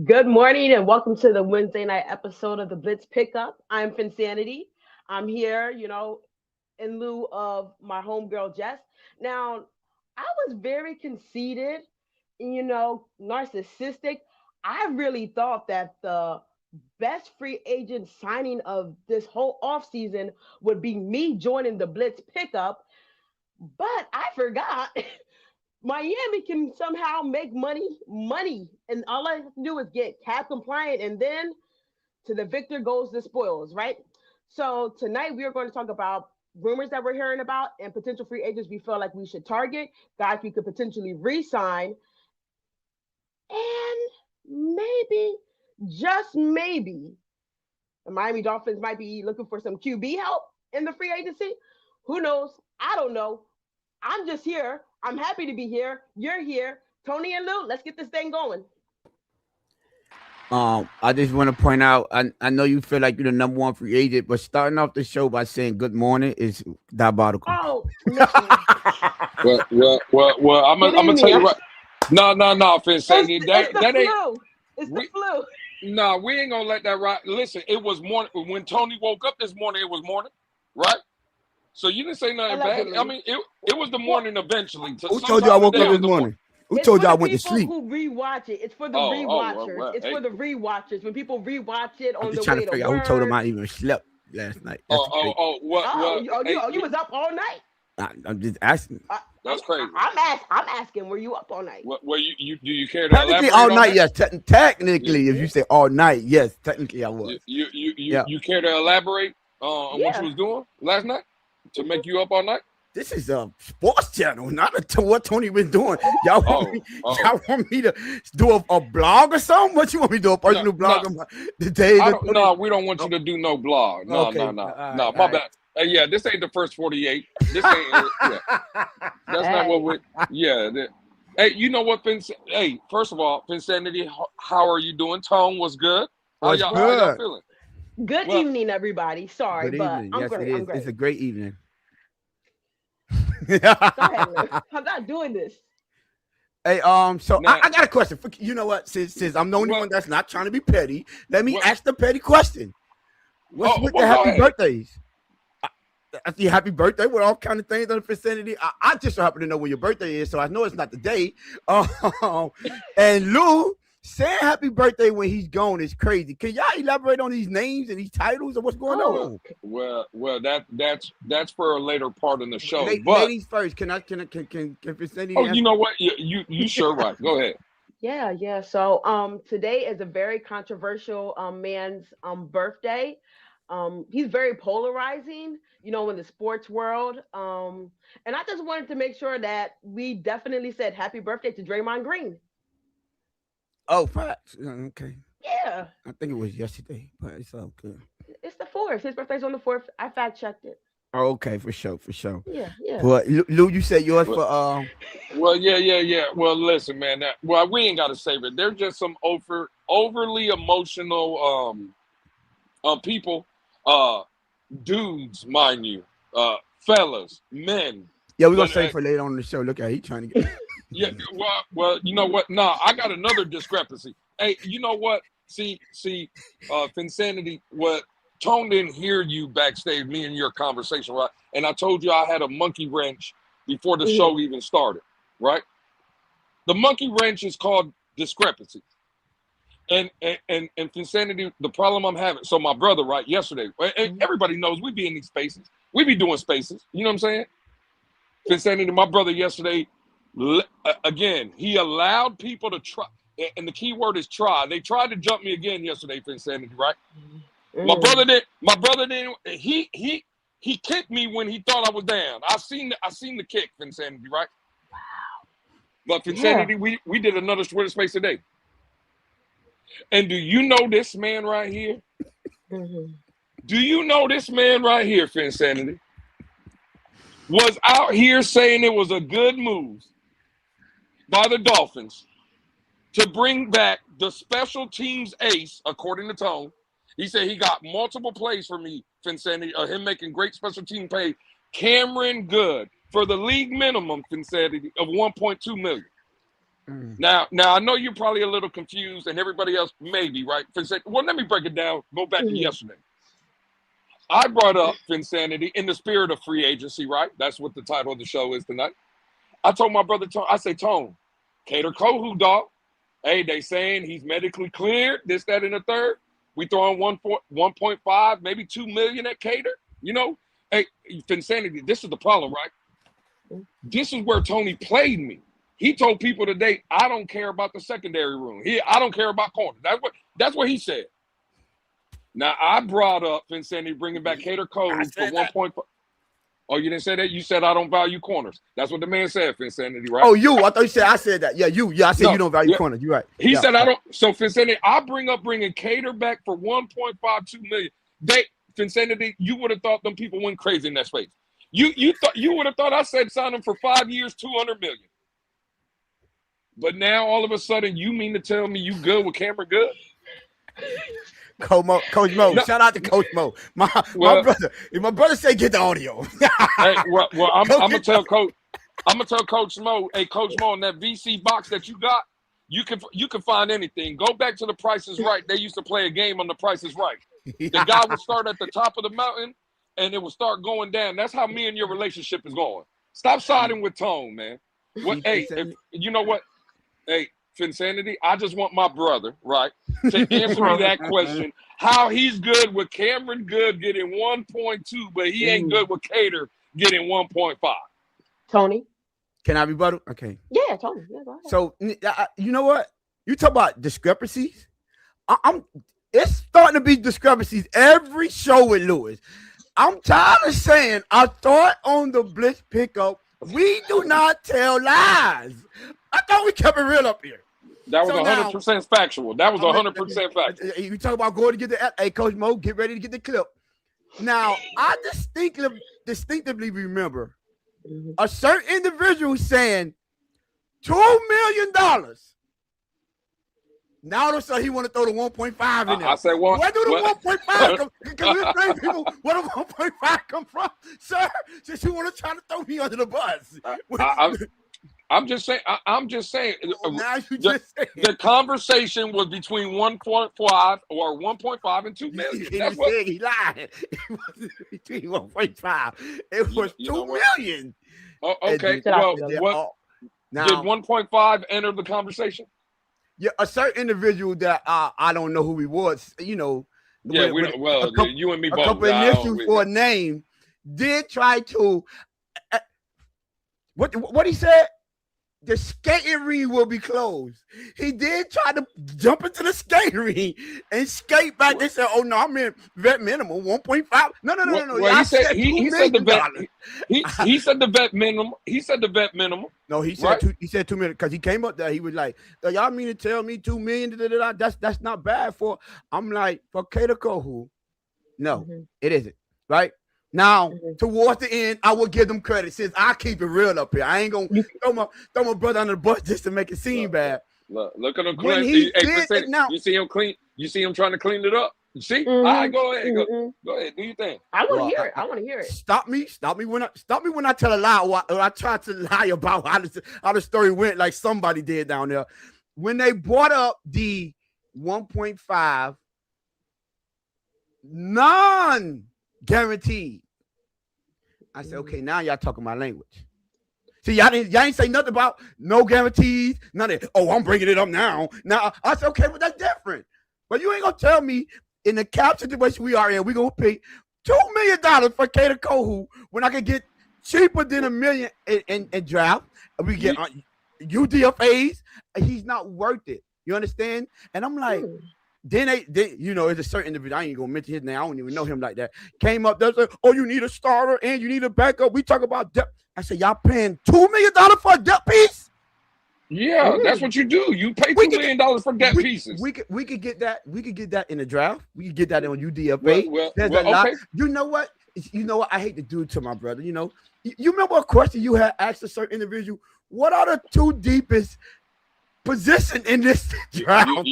Good morning and welcome to the Wednesday night episode of the Blitz Pickup. I'm Finsanity. I'm here, in lieu of my homegirl Jess. Now, I was very conceited, narcissistic. I really thought that the best free agent signing of this whole offseason would be me joining the Blitz Pickup, but I forgot Miami can somehow make money, and all I have to do is get cap compliant, and then to the victor goes the spoils, right? So tonight we are going to talk about rumors that we're hearing about and potential free agents we feel like we should target, guys we could potentially re-sign, and maybe, just maybe, the Miami Dolphins might be looking for some QB help in the free agency. Who knows? I don't know. I'm just here. I'm happy to be here. You're here. Tony and Lou, let's get this thing going. I just want to point out, I know you feel like you're the number one free agent, but starting off the show by saying good morning is diabolical. Oh, listen. Well. I'm gonna tell you what. No, Finn. It's the flu. It's the flu. No, we ain't gonna let that ride. Listen, it was morning when Tony woke up this morning. It was morning, right? So you didn't say nothing Allegedly. bad. I mean, it was the morning eventually. Who told you I woke up this morning? Who told you I went to sleep? Who rewatch it? It's for the rewatchers. Well, it's for the rewatchers. When people rewatch it on I'm the just trying way to figure to out work. who told him I even slept last night. You was up all night? I'm just asking. That's crazy. I'm asking, were you up all night? Well, you do you care to Technically, elaborate all on night, that? yes. Technically, if you say all night, yes. Technically, I was. You care to elaborate on what you was doing last night to make you up all night? This is a sports channel, not what Tony was doing. Y'all want me to do a blog or something? What you want me to do? A personal blog about the day? No, we don't want you to do no blog. No. My bad. Yeah, this ain't the first 48. This ain't. That's not what we. Yeah. Hey, you know what, Finn? Hey, first of all, Finsanity, how are you doing? Tone was good. How y'all feeling? Good evening, everybody. Sorry, good but evening. I'm Yes, great. it is. I'm great. It's a great evening. Go ahead, Lou. I'm not doing this. Hey, so I got a question. You know what? Since I'm the only one that's not trying to be petty, let me ask the petty question. What's with the happy birthdays? I see happy birthday with all kind of things on the vicinity. I just so happen to know when your birthday is, so I know it's not the day. And Lou saying happy birthday when he's gone is crazy. Can y'all elaborate on these names and these titles and what's going on? Well, that's for a later part in the show. Ladies first. Can vicinity? Oh, you know what? You sure right. Go ahead. Yeah. So today is a very controversial man's birthday. He's very polarizing, in the sports world. And I just wanted to make sure that we definitely said happy birthday to Draymond Green. Oh, facts. Okay. Yeah. I think it was yesterday, but it's all good. It's the 4th. His birthday's on the 4th. I fact checked it. Oh, okay, for sure. Yeah. But Lou, you said yours for Well, yeah. Well, listen, man. We ain't got to save it. They're just some overly emotional people, dudes, mind you, fellas, men. Yeah, we're gonna save for later on in the show. Look at he trying to get. Yeah, well, you know what? No, I got another discrepancy. Hey, you know what? See, Finsanity, what Tone didn't hear you backstage, me and your conversation, right? And I told you I had a monkey wrench before the show even started, right? The monkey wrench is called discrepancy. And Finsanity, the problem I'm having. So my brother, right, yesterday, and everybody knows we be in these spaces. We be doing spaces. You know what I'm saying? Finsanity, my brother yesterday, again, he allowed people to try, and the key word is try. They tried to jump me again yesterday, Finsanity, right? My brother didn't. He kicked me when he thought I was down. I seen the kick, Finsanity, right? Wow. But Finsanity, we did another Twitter space today. And do you know this man right here? Do you know this man right here, Finsanity? Was out here saying it was a good move by the Dolphins to bring back the special teams ace, according to Tone. He said he got multiple plays for me, Finsanity, him making great special team play. Cameron Good for the league minimum, Finsanity, of $1.2 million. Now I know you're probably a little confused, and everybody else maybe, right? Well, let me break it down. Go back to yesterday. I brought up Finsanity in the spirit of free agency, right? That's what the title of the show is tonight. I told my brother Tone, I say, Tone, Cater Kohu, dog. Hey, they saying he's medically cleared, this, that, and the third. We throwing 1.5, maybe 2 million at Cater. You know, hey, Finsanity, this is the problem, right? This is where Tony played me. He told people today, I don't care about the secondary room. I don't care about corners. That's what he said. Now, I brought up Finsanity bringing back Cater Kohu for 1.5. Oh, you didn't say that? You said I don't value corners. That's what the man said, Finsanity, right? Oh, you. I thought you said I said that. Yeah, you. Yeah, I said you don't value corners. You're right. He said I don't. So, Finsanity, I bring up bringing Cater back for 1.52 million. Finsanity, you would have thought them people went crazy in that space. You would have thought I said sign him for 5 years, 200 million. But now, all of a sudden, you mean to tell me you good with Cameron Good? Coach Mo, shout out to Coach Mo. My brother said get the audio. Hey, well, I'm gonna tell Coach Mo, hey, Coach Mo, in that VC box that you got, you can find anything. Go back to the Price is Right. They used to play a game on the Price is Right. The guy would start at the top of the mountain, and it will start going down. That's how me and your relationship is going. Stop siding with Tone, man. What? Hey, you know what? Hey, Finsanity, I just want my brother, right, to answer me that question. How he's good with Cameron Good getting 1.2, but he ain't good with Cater getting 1.5. Tony? Can I rebuttal? Okay. Yeah, Tony. Yeah, go ahead. So, you know what? You talk about discrepancies. It's starting to be discrepancies every show with Lewis. I'm tired of saying I thought on the Blitz pickup, we do not tell lies. I thought we kept it real up here. That was 100% factual. That was 100% factual. You talk about going to get the hey, Coach Mo, get ready to get the clip. Now, I distinctively remember a certain individual saying $2 million. Now all of a sudden he want to throw the 1.5 in there. I said what? Where do the 1.5 come? Can we explain people where the 1.5 come from, sir? Since you want to try to throw me under the bus. I'm just saying. Now you just saying. The conversation was between 1.5 or 1.5 and 2 million. That's what he lied. It wasn't between 1.5. It was 2 million. Oh, okay. Well, now, did 1.5 enter the conversation? Yeah, a certain individual that I don't know who he was. You know. Yeah, you and me both. A couple initials for a name did try to. What he said? The skating ring will be closed. He did try to jump into the skating ring and skate back. They said, "Oh no, I'm in vet minimum 1.5." No. Well, he said the vet. He said the vet minimum. He said the vet minimum. No, he said right? He said 2 million because he came up there. He was like, "Y'all mean to tell me 2 million? That's not bad for." I'm like, for Cater Kohu, no, it isn't. Right. Now, towards the end, I will give them credit since I keep it real up here. I ain't gonna throw my brother under the bus just to make it seem bad. Look at him clean. You see him clean. You see him trying to clean it up. You see? All right, go ahead. Go ahead. Do your thing. I want to hear it. Stop me when I tell a lie or I try to lie about how the story went, like somebody did down there. When they brought up the 1.5 non-guaranteed, I said, okay, now y'all talking my language. See, y'all ain't say nothing about no guarantees, none of it. Oh, I'm bringing it up now. Now, I said, okay, but that's different. But you ain't going to tell me in the cap situation we are in, we're going to pay $2 million for Cater Kohu when I can get cheaper than $1 million in draft. We get UDFAs. He's not worth it. You understand? And I'm like, Then they, you know, it's a certain individual. I ain't gonna mention his name. I don't even know him like that. Came up there, said, "Oh, you need a starter and you need a backup." We talk about depth. I said, "Y'all paying $2 million for a depth piece?" Yeah, that's what you do. You pay $2 million for depth pieces. We could get that. We could get that in the draft. We could get that on UDFA. Well, lot. You know what? I hate to do it to my brother. You know, you remember a question you had asked a certain individual? What are the two deepest position in this draft? No.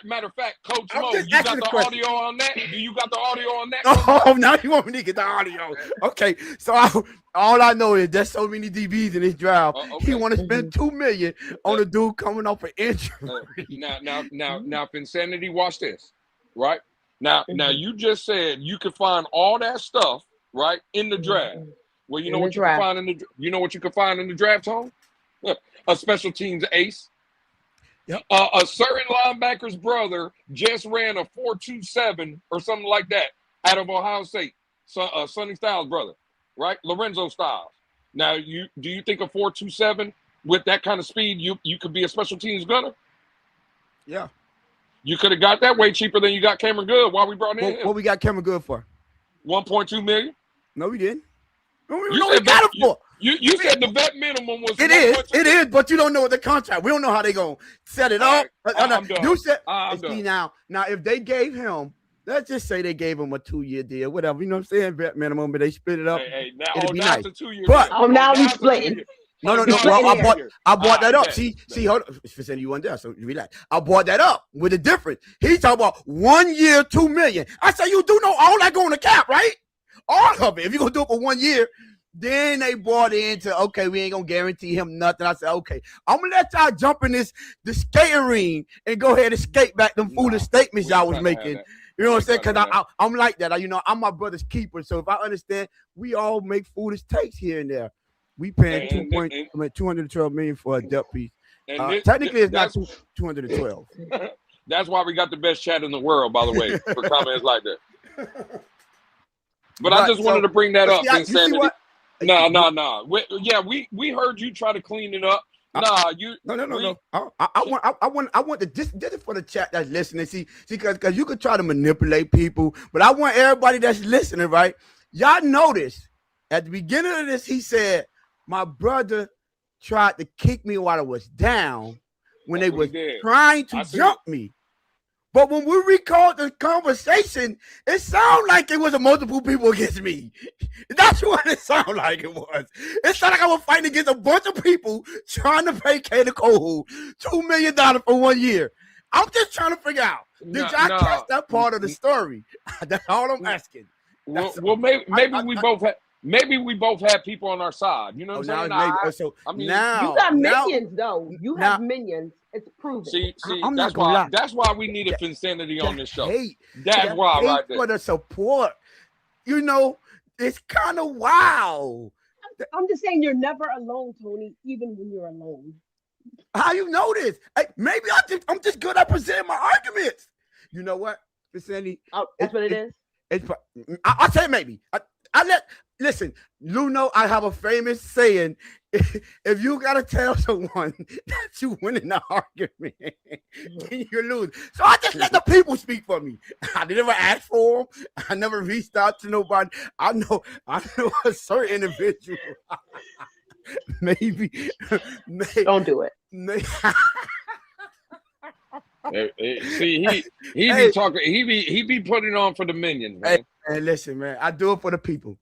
Matter of fact, Coach Mo, you got the audio on that? Do you got the audio on that? Oh, now you want me to get the audio? Okay, so all I know is there's so many DBs in this draft. Okay. He want to spend $2 million on a dude coming off an injury. Now, Insanity, watch this, right? Now, you just said you could find all that stuff, right, in the draft. Well, you know what you can find in the draft, Tone? A special teams ace. Yep. A certain linebacker's brother just ran a 4.27 or something like that out of Ohio State. Sonny Styles' brother, right? Lorenzo Styles. Now, do you think a 4.27 with that kind of speed, you could be a special teams gunner? Yeah. You could have got that way cheaper than you got Cameron Good. Why we brought in? What we got Cameron Good for? $1.2 million. No, we didn't. You got it for. You said the vet minimum was. It is, but you don't know the contract. We don't know how they gonna set it up. You said. See now, if they gave him, let's just say they gave him a 2-year deal, whatever. You know what I'm saying? Vet minimum, but they split it up. It'd be nice. But now we splitting. No. Well, I brought that up. See, hold on. You weren't there, so relax. I brought that up with a difference. He's talking about 1 year, $2 million. I said, you do know all that go on the cap, right? All of it. If you're gonna do it for 1 year, then they brought into okay, we ain't gonna guarantee him nothing. I said, okay, I'm gonna let y'all jump in the skating ring and go ahead and skate back them foolish statements y'all was making. You know what I'm saying? Because I'm like that. I'm my brother's keeper. So if I understand, we all make foolish takes here and there. We paying $212 million for a depth piece. Technically, it's not 212. That's why we got the best chat in the world, by the way, for comments like that. But I just wanted to bring that up, Insanity. No. We heard you try to clean it up. No. I want this is for the chat that's listening. See, because you could try to manipulate people, but I want everybody that's listening, right? Y'all notice at the beginning of this, he said, my brother tried to kick me while I was down when they was trying to jump me. But when we recalled the conversation, it sounded like it was multiple people against me. That's what it sounded like it was. It sounded like I was fighting against a bunch of people trying to pay Kato Cole $2 million for 1 year. I'm just trying to figure out, did y'all catch that part of the story? That's all I'm asking. Well, maybe we both have people on our side. You know what I'm saying? You got minions, though. You have minions. It's proven. See, that's why we needed Insanity on this show. That's why, right there. For the support, you know, it's kind of wild. I'm just saying, you're never alone, Tony, even when you're alone. How you know this? Maybe I'm just good at presenting my arguments. You know what, Insanity? Oh, that's what it is. I'll say maybe. Listen, you know I have a famous saying, if you gotta tell someone that you win in the argument, then you lose. So I just let the people speak for me. I never asked for them. I never reached out to nobody. I know a certain individual. maybe. Don't do it. See, he be talking. He be putting on for the minions, man. Hey, listen, man. I do it for the people.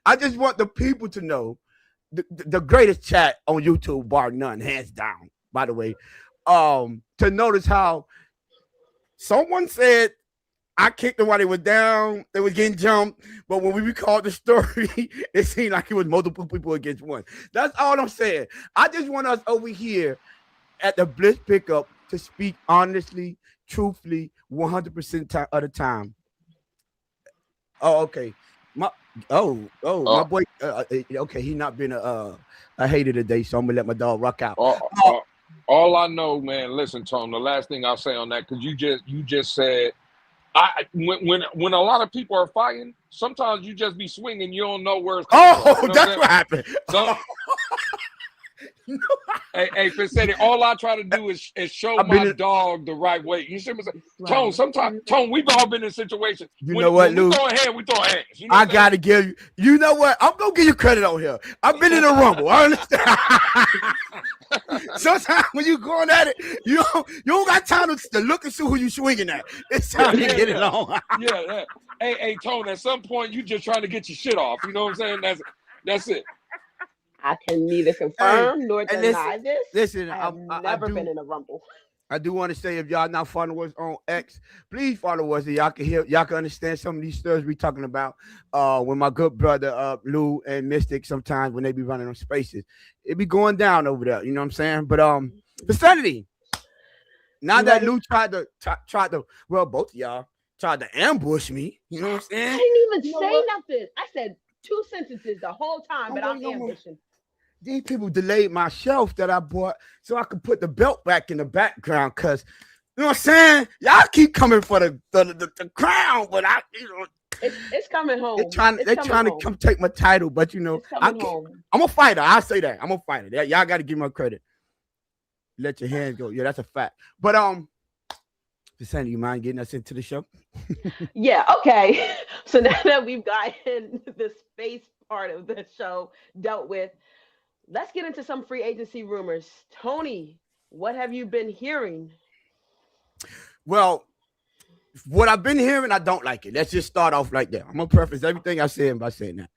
I just want the people to know the greatest chat on YouTube, bar none, hands down. By the way, to notice how someone said I kicked them while they were down, they were getting jumped, but when we recalled the story, it seemed like it was multiple people against one. That's all I'm saying. I just want us over here at the Blitz pickup to speak honestly, truthfully, 100% of the time. Oh, okay. My boy. Okay, he not been a hater today, so I'm gonna let my dog rock out. All I know, man. Listen, Tom. The last thing I'll say on that, because you just said, when a lot of people are fighting, sometimes you just be swinging, you don't know where it's coming from. You know that's what happened. Hey, Fincenti, all I try to do is show my dog the right way. You see what I'm saying? Right. Tone, we've all been in situations. You know what, Lou? We throw hands. You know I got to give you, you know what? I'm going to give you credit on here. I've been in a rumble. I understand. Sometimes when you're going at it, you don't got time to look and see who you swinging at. It's time to get it on. Yeah. Hey, Tone, at some point, you just trying to get your shit off. You know what I'm saying? That's it. I can neither Hey, confirm nor and listen, deny this. listen. I have I never been do. in a rumble. I do want to say, if y'all not follow us on X, please follow us so y'all can hear, y'all can understand some of these stories we talking about. With my good brother Lou and Mystic, sometimes when they be running on spaces, it be going down over there. You know what I'm saying? But vicinity. Now You that ready? Lou tried to, well, both of y'all tried to ambush me. You know what I'm I saying? didn't even You know say what? nothing. I said two sentences the whole time, I'm but I'm waiting on my. ambushing. These people delayed my shelf that I bought so I could put the belt back in the background. Cause you know what I'm saying? Y'all keep coming for the crown, but It's coming home. It's they're coming trying to home. come take my title, but you know It's coming home. I'm a fighter. I say that I'm a fighter. Y'all got to give me credit. Let your hands go. Yeah, that's a fact. But Sandy, you mind getting us into the show? Yeah, okay. So now that we've gotten the space part of the show dealt with, let's get into some free agency rumors. Tony, what have you been hearing? Well, what I've been hearing, I don't like it. Let's just start off like that. I'm gonna preface everything I said by saying that.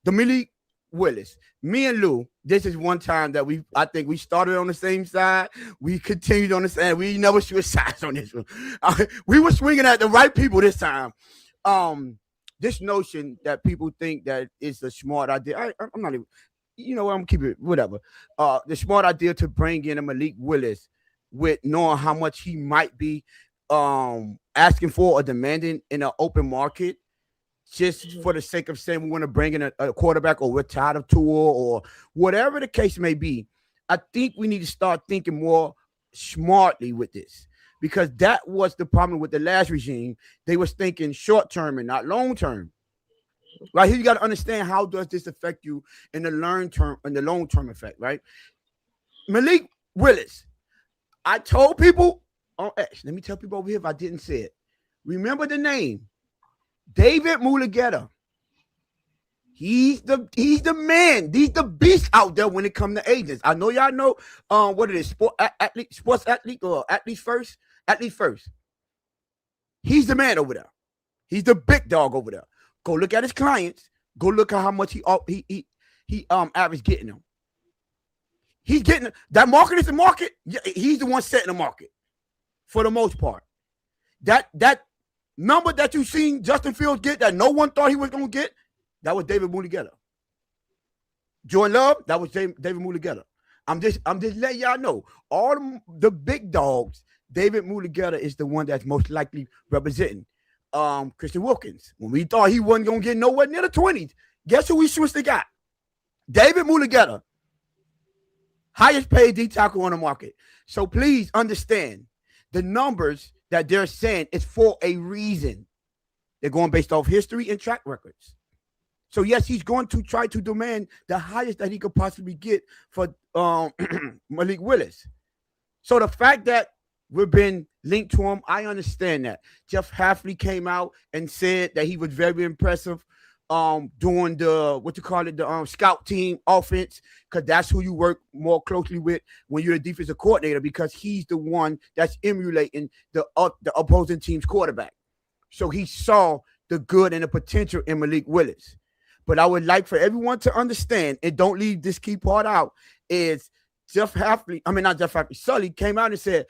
The Malik Willis, me and Lou, this is one time that I think we started on the same side. We continued on the same. We never switched sides on this one. We were swinging at the right people this time. This notion that people think that it's a smart idea. I'm not even. You know what? I'm gonna keep it whatever. The smart idea to bring in a Malik Willis with knowing how much he might be asking for or demanding in an open market just for the sake of saying we want to bring in a quarterback or we're tired of Tua or whatever the case may be. I think we need to start thinking more smartly with this because that was the problem with the last regime. They was thinking short term and not long term. Right here, you got to understand how does this affect you in the long term effect, right? Malik Willis, I told people on X. Let me tell people over here if I didn't say it. Remember the name, David Mulugeta. He's the man. He's the beast out there when it comes to agents. I know y'all know what it is, sports athlete or athlete first. Athlete first. He's the man over there. He's the big dog over there. Go look at his clients. Go look at how much he average getting them. He's getting that market is the market. He's the one setting the market for the most part. That number that you seen Justin Fields get that no one thought he was going to get, that was David Mulugeta. Jordan Love, that was David Mulugeta. I'm just letting y'all know all the big dogs. David Mulugeta is the one that's most likely representing. Christian Wilkins. When we thought he wasn't going to get nowhere near the 20s, guess who we switched to got? David Mulugeta. Highest paid D tackle on the market. So please understand the numbers that they're saying is for a reason. They're going based off history and track records. So yes, he's going to try to demand the highest that he could possibly get for Malik Willis. So the fact that we've been linked to him, I understand that. Jeff Hafley came out and said that he was very impressive doing the scout team offense, because that's who you work more closely with when you're a defensive coordinator, because he's the one that's emulating the opposing team's quarterback. So he saw the good and the potential in Malik Willis. But I would like for everyone to understand, and don't leave this key part out, is Sully came out and said,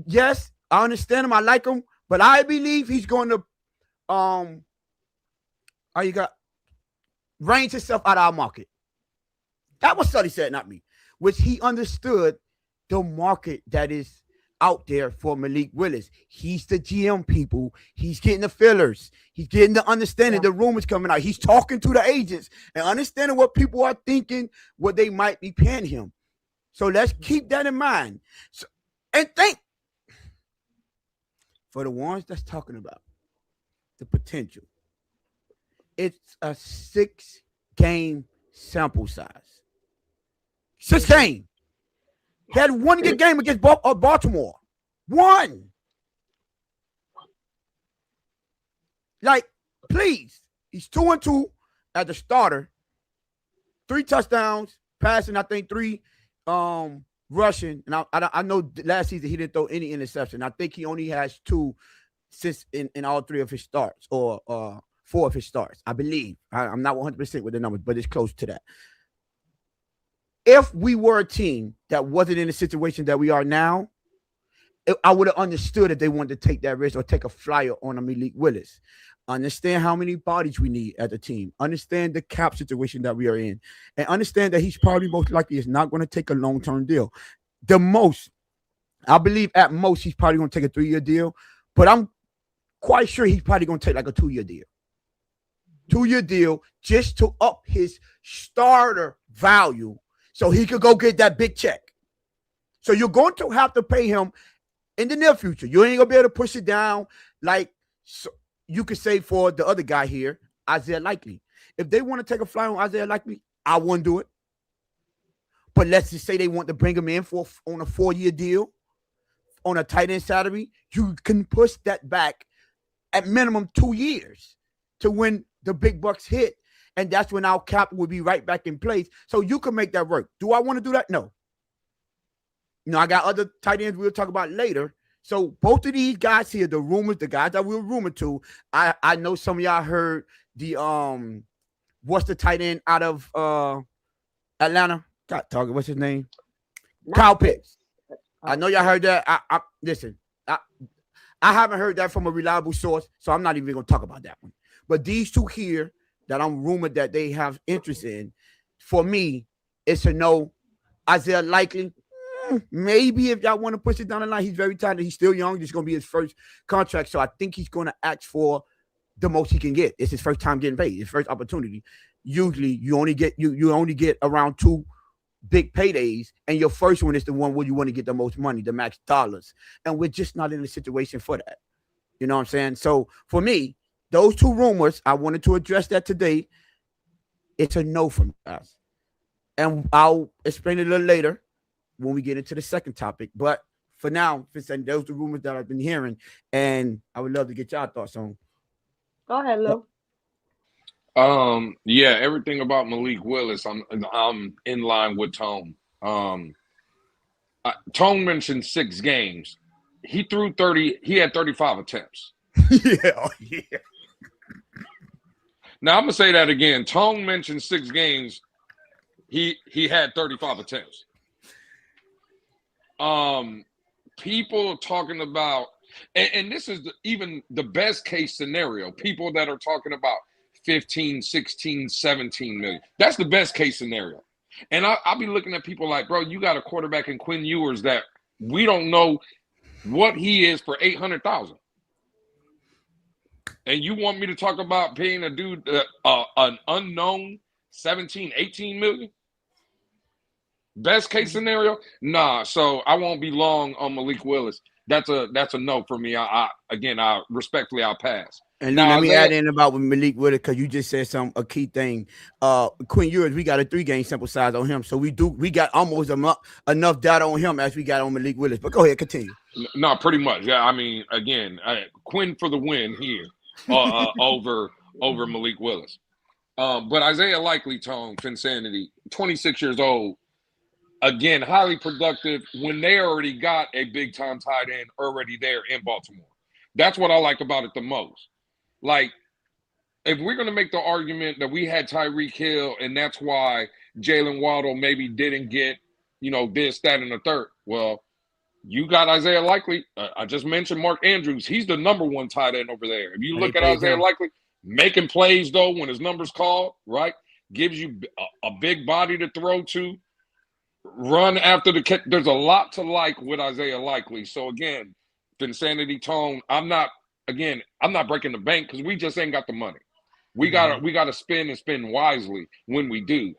yes, I understand him, I like him, but I believe he's going to range himself out of our market. That was Sully said, not me. Which he understood the market that is out there for Malik Willis. He's the GM, people. He's getting the fillers. He's getting the understanding. The rumors coming out. He's talking to the agents and understanding what people are thinking, what they might be paying him. So let's keep that in mind. And think for the ones that's talking about the potential. It's a 6-game sample size. 6 game. He had one good game against Baltimore. One. Like, please. He's 2-2 as a starter. 3 touchdowns, passing, I think 3 rushing. And I know last season he didn't throw any interception. I think he only has 2 since in all 3 of his starts, or 4 of his starts, I believe. I'm not 100% with the numbers, but it's close to that. if we were a team that wasn't in the situation that we are now, I would have understood if they wanted to take that risk or take a flyer on a Malik Willis. Understand how many bodies we need as a team. Understand the cap situation that we are in, and understand that he's probably most likely is not going to take a long-term deal. The most, I believe, at most he's probably going to take a 3-year deal, but I'm quite sure he's probably going to take like a 2-year deal. 2-year deal just to up his starter value so he could go get that big check. So you're going to have to pay him in the near future. You ain't going to be able to push it down like so you could say for the other guy here, Isaiah Likely. If they want to take a fly on Isaiah Likely, I wouldn't do it. But let's just say they want to bring him in on a 4-year deal on a tight end salary. You can push that back at minimum 2 years to when the big bucks hit. And that's when our cap will be right back in place. So you can make that work. Do I want to do that? No. I got other tight ends we'll talk about later. So both of these guys here, the rumors, the guys that we were rumored to, I know some of y'all heard the what's the tight end out of Atlanta? God, talking, what's his name? Kyle Pitts. I know y'all heard that. Listen, I haven't heard that from a reliable source, so I'm not even gonna talk about that one. But these two here that I'm rumored that they have interest in, for me, it's a no. Isaiah Likely. Maybe if y'all want to push it down the line, he's very talented. He's still young. This is going to be his first contract. So I think he's going to ask for the most he can get. It's his first time getting paid, his first opportunity. Usually you only get around 2 big paydays, and your first one is the one where you want to get the most money, the max dollars. And we're just not in a situation for that. You know what I'm saying? So for me, those 2 rumors, I wanted to address that today. It's a no from us. And I'll explain it a little later when we get into the second topic. But for now, those are the rumors that I've been hearing, and I would love to get y'all thoughts on. Go ahead, Lou. Yeah, everything about Malik Willis, I'm in line with Tone. Tone mentioned 6 games. He threw 30. He had 35 attempts. Yeah. Now I'm gonna say that again. Tone mentioned 6 games. He had 35 attempts. People talking about, and this is even the best case scenario, people that are talking about 15, 16, 17 million. That's the best case scenario. And I'll be looking at people like, bro, you got a quarterback in Quinn Ewers that we don't know what he is for 800,000. And you want me to talk about paying a dude an unknown 17, 18 million? Best case scenario? Nah. So I won't be long on Malik Willis. That's a no for me. I respectfully, I'll pass. And now, let me add in about with Malik Willis, because you just said a key thing. Quinn Ewers, we got a 3-game sample size on him, so we got almost enough data on him as we got on Malik Willis. But go ahead, continue. No, pretty much. Yeah, I mean, again, Quinn for the win here over Malik Willis. But Isaiah Likely, Tone, Finsanity, 26 years old. Again, highly productive when they already got a big-time tight end already there in Baltimore. That's what I like about it the most. Like, if we're going to make the argument that we had Tyreek Hill and that's why Jalen Waddle maybe didn't get, this, that, and the third, well, you got Isaiah Likely. I just mentioned Mark Andrews. He's the number 1 tight end over there. If you look at Isaiah Likely, making plays, though, when his number's called, right, gives you a big body to throw to. Run after the catch. There's a lot to like with Isaiah Likely. So again, Finsanity, Tone, I'm not breaking the bank because we just ain't got the money. We gotta spend and spend wisely when we do.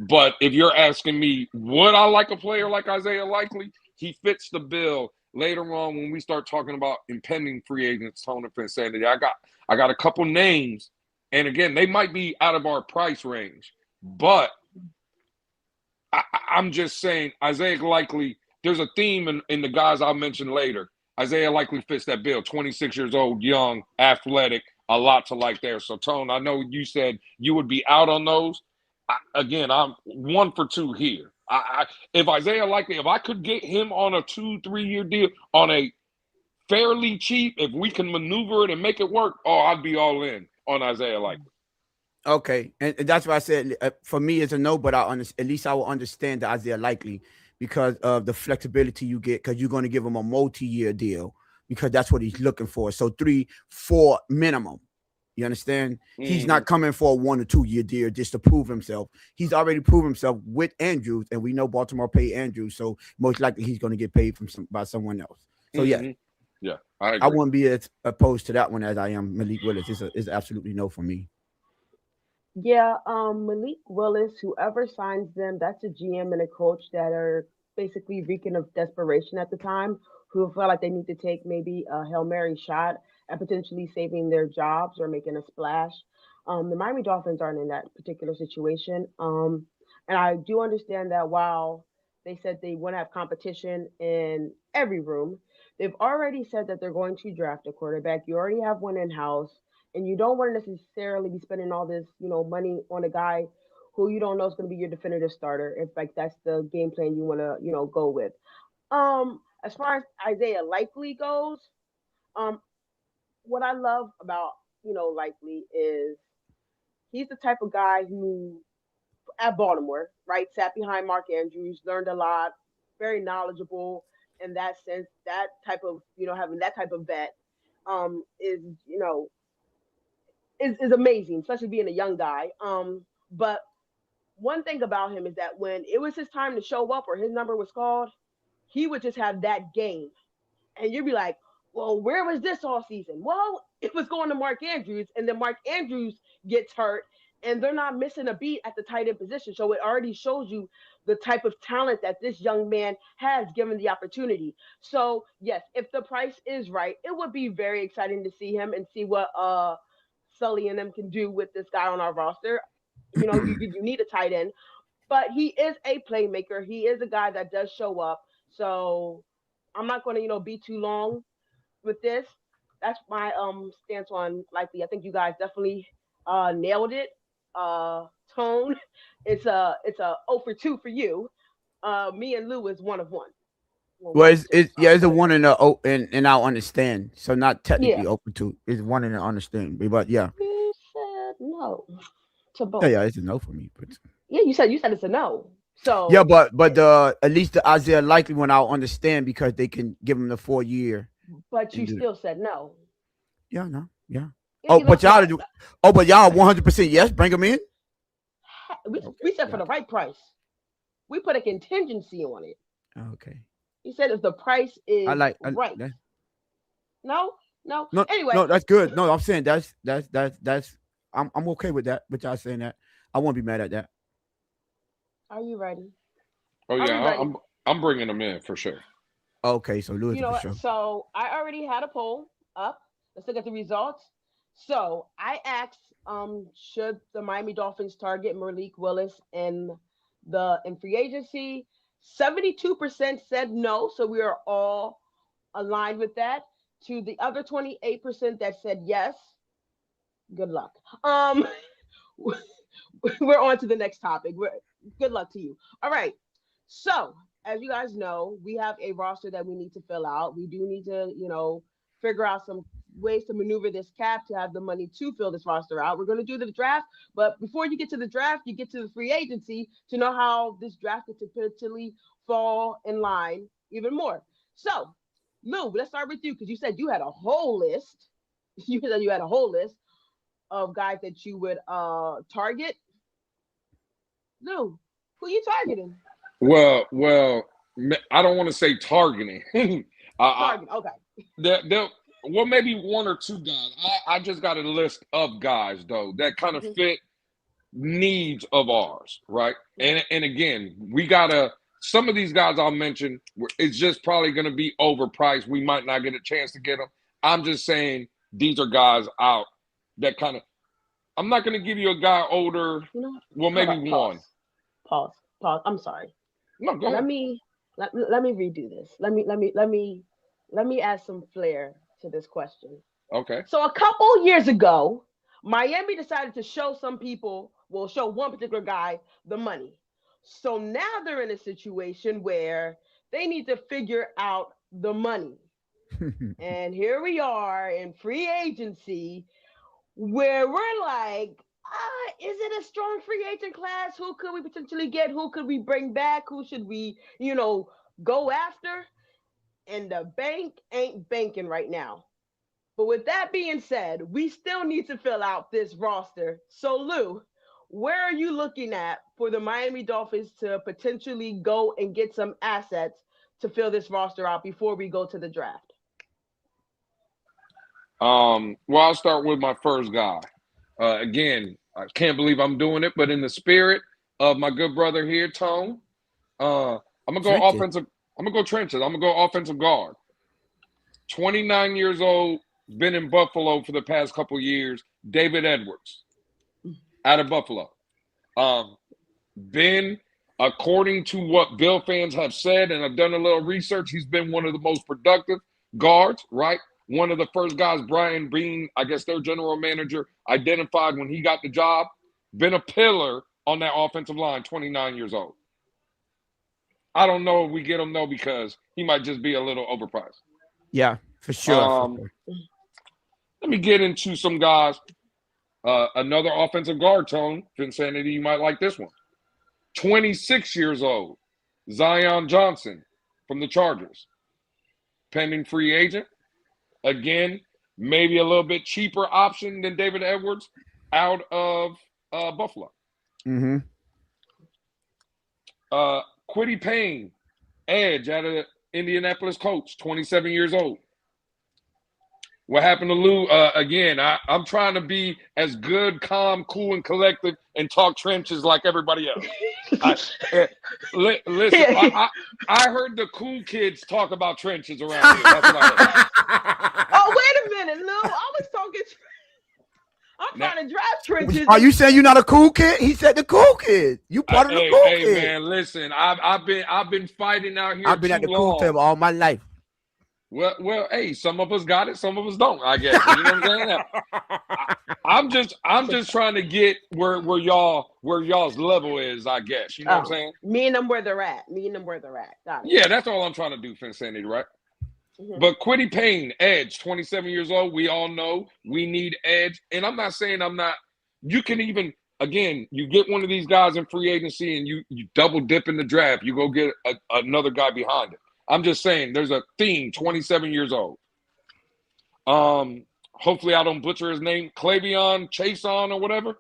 But if you're asking me, would I like a player like Isaiah Likely? He fits the bill later on when we start talking about impending free agents, Tone and Finsanity. I got a couple names, and again, they might be out of our price range, but I'm just saying, Isaiah Likely, there's a theme in the guys I'll mention later. Isaiah Likely fits that bill. 26 years old, young, athletic, a lot to like there. So, Tone, I know you said you would be out on those. I'm 1 for 2 here. If Isaiah Likely, if I could get him on a 2-3 year deal on a fairly cheap, if we can maneuver it and make it work, I'd be all in on Isaiah Likely. Okay, and that's why I said for me it's a no, but at least I will understand the Isaiah Likely because of the flexibility you get because you're going to give him a multi-year deal because that's what he's looking for. So 3-4 minimum. You understand? He's Mm-hmm. not coming for a 1 or 2 year deal just to prove himself. He's already proved himself with Andrews, and we know Baltimore paid Andrews, so most likely he's going to get paid by someone else. So yeah, Mm-hmm. Yeah, I I agree. wouldn't be as opposed to that one as I am Malik Willis. It's absolutely no for me. Yeah, Malik Willis, whoever signs them, that's a GM and a coach that are basically reeking of desperation at the time, who feel like they need to take maybe a Hail Mary shot at potentially saving their jobs or making a splash. The Miami Dolphins aren't in that particular situation. And I do understand that while they said they want to have competition in every room, they've already said that they're going to draft a quarterback. You already have one in house and you don't want to necessarily be spending all this, money on a guy who you don't know is going to be your definitive starter. If like that's the game plan you want to, go with. As far as Isaiah Likely goes, um, what I love about Likely is he's the type of guy who at Baltimore, right, sat behind Mark Andrews, learned a lot, very knowledgeable in that sense. That type of having that type of vet is is amazing, especially being a young guy. But one thing about him is that when it was his time to show up or his number was called, he would just have that game. And you'd be like, well, where was this all season? Well, it was going to Mark Andrews, and then Mark Andrews gets hurt, and they're not missing a beat at the tight end position. So it already shows you the type of talent that this young man has given the opportunity. So yes, if the price is right, it would be very exciting to see him and see what Sully and them can do with this guy on our roster. You need a tight end, but he is a playmaker. He is a guy that does show up. So I'm not going to be too long with this. That's my stance on Likely. I think you guys definitely nailed it. Tone, it's a 0 for 2 for you. Me and Lou is 1 of 1. Well, Well, 1 of 2. yeah, it's a One of one 2. in the and I'll understand. So not Yeah. technically open to. It's one in the understand. But yeah, You said no to yeah, both. yeah, it's a no for me. But Yeah, you said it's a no. yeah, So, but at least the Isaiah Likely one I'll understand because they can give him the 4 year but you and do it. still said no. Yeah, no, yeah. Yeah, Oh, you but left it. y'all do. Oh, but y'all 100% yes. Bring him in. We Okay, said for the gotcha. right price. We put a contingency on it. Okay, He said if the price I is like right. that. No, no. No, Anyway, no, that's good. No, I'm saying that's. I'm okay with that. But y'all saying that, I won't be mad at that. are you ready? Oh Are yeah, we ready? I'm bringing them in for sure. Okay, so Lewis You know for what? sure. So I already had a poll up. Let's look at the results. So I asked, should the Miami Dolphins target Malik Willis in free agency? 72% said no. So we are all aligned with that. To the other 28% that said yes, good luck. We're on to the next topic. Good luck to you. All right. So, as you guys know, we have a roster that we need to fill out. We do need to, figure out some ways to maneuver this cap to have the money to fill this roster out. We're going to do the draft, but before you get to the draft, you get to the free agency to know how this draft could potentially fall in line even more. So, Lou, let's start with you because you said you had a whole list. You said you had a whole list of guys that you would target. Lou, who you targeting? I don't want to say targeting. I, Target. Okay. there, well, maybe one or two guys. I just got a list of guys though that kind of Mm-hmm. fit needs of ours, right? Mm-hmm. And again, we gotta. Some of these guys I'll mention, it's just probably going to be overpriced. We might not get a chance to get them. I'm just saying these are guys out that kind of. I'm not going to give you a guy older. You know what? Well, Hold maybe up. one. Pause. I'm sorry. No, go Let ahead. me let me redo this. Let me add some flair to this question. Okay. So a couple years ago, Miami decided to show some people, well, show one particular guy the money. So now they're in a situation where they need to figure out the money. And here we are in free agency where we're like, Is it a strong free agent class? Who could we potentially get? Who could we bring back? Who should we, go after? And the bank ain't banking right now. But with that being said, we still need to fill out this roster. So, Lou, where are you looking at for the Miami Dolphins to potentially go and get some assets to fill this roster out before we go to the draft? Well, I'll start with my first guy. Again, I can't believe I'm doing it, but in the spirit of my good brother here, Tone, I'm gonna go offensive. I'm gonna go trenches. I'm gonna go offensive guard. 29 years old, been in Buffalo for the past couple years. David Edwards, out of Buffalo. Been, according to what Bill fans have said, and I've done a little research, he's been one of the most productive guards, right? One of the first guys Brian Bean, I guess their general manager, identified when he got the job. Been a pillar on that offensive line, 29 years old. I don't know if we get him, though, because he might just be a little overpriced. Yeah, for sure. Let me get into some guys. Another offensive guard, Tone, Vinsanity, you might like this one. 26 years old, Zion Johnson from the Chargers. Pending free agent. Again, maybe a little bit cheaper option than David Edwards out of Buffalo. Mm-hmm. Kwity Paye, edge out of Indianapolis Colts, 27 years old. What happened to Lou? Again, I'm trying to be as good, calm, cool, and collective and talk trenches like everybody else. Listen, I heard the cool kids talk about trenches around here. That's what I heard. Oh, wait a minute, Lou. I was talking. I'm trying to drive trenches. Are you saying you're not a cool kid? He said the cool kid. You part of the cool kid. Hey, man, listen. I've been fighting out here. I've been at the cool table all my life. Well, hey, some of us got it, some of us don't, I guess. You know what I'm saying? I'm just trying to get where y'all's level is, I guess. You know what I'm saying? Me and them where they're at. Got it. Yeah, that's all I'm trying to do, Finsanity, right? Mm-hmm. But Kwity Paye, edge, 27 years old. We all know we need edge. And I'm not saying you can even, again, you get one of these guys in free agency and you double dip in the draft. You go get another guy behind it. I'm just saying there's a theme, 27 years old. Hopefully I don't butcher his name, Clavion Chason or whatever.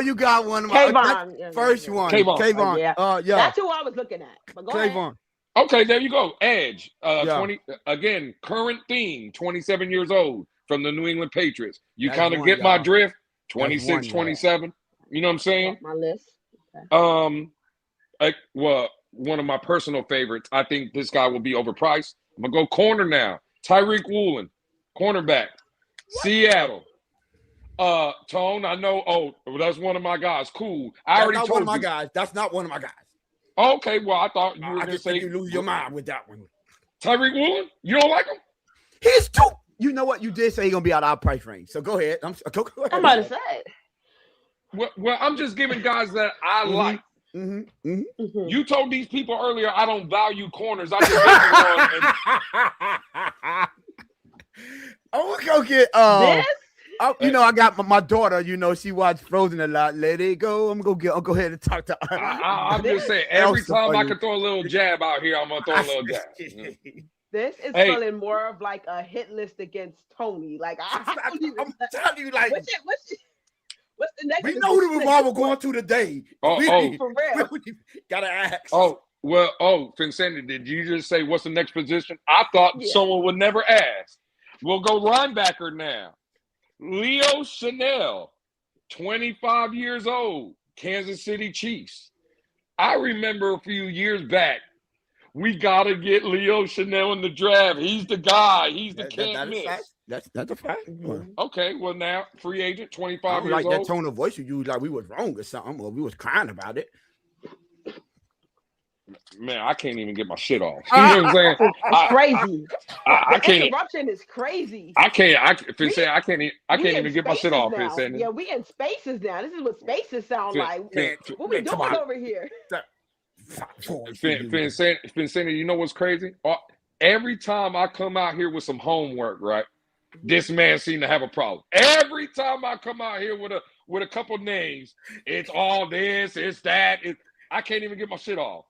You got one of my first one. Kayvon. Yeah. That's who I was looking at. But go ahead. Okay, there you go. Edge. 20 again, current theme, 27 years old from the New England Patriots. You kind of get my drift. 26, 27. You know what I'm saying? My list. Okay. One of my personal favorites. I think this guy will be overpriced. I'm gonna go corner now. Tyreek Woolen, cornerback, Seattle. Tone, I know. Oh, that's one of my guys. Cool. I already told you. One of my guys. That's not one of my guys. Okay, well, I thought you were gonna say you lose your mind with that one. Tyreek Woolen, you don't like him? He's too. You know what? You did say he's gonna be out of our price range. So go ahead. I'm about to say. Well, I'm just giving guys that I like. Mm-hmm. Mm-hmm. Mm-hmm. You told these people earlier I don't value corners. I just I'm gonna go get this. I got my daughter. She watched Frozen a lot. Let it go. I'll go ahead and talk to her. I'm just saying. Every time I can throw a little jab out here, I'm gonna throw a little jab. This is feeling more of like a hit list against Tony. Like I'm telling you, like what's the next? We know who the revolver going to today. For real. Gotta ask. Finsanity, did you just say what's the next position? I thought someone would never ask. We'll go linebacker now. Leo Chanel, 25 years old, Kansas City Chiefs. I remember a few years back, we got to get Leo Chanel in the draft. He's the guy. He's the can't miss. That's a fact. Mm-hmm. Okay, well now, free agent, 25 years like old. That tone of voice you used like we was wrong or something, or we was crying about it. Man, I can't even get my shit off. You know what I'm saying? It's crazy. I can't. Interruption is crazy. I can't even get my shit off. Yeah, we in spaces now. This is what spaces sound like. What we doing over here? Finsanity, you know what's crazy? Every time I come out here with some homework, right? This man seemed to have a problem. Every time I come out here with with a couple names. It's all this, it's that. I can't even get my shit off.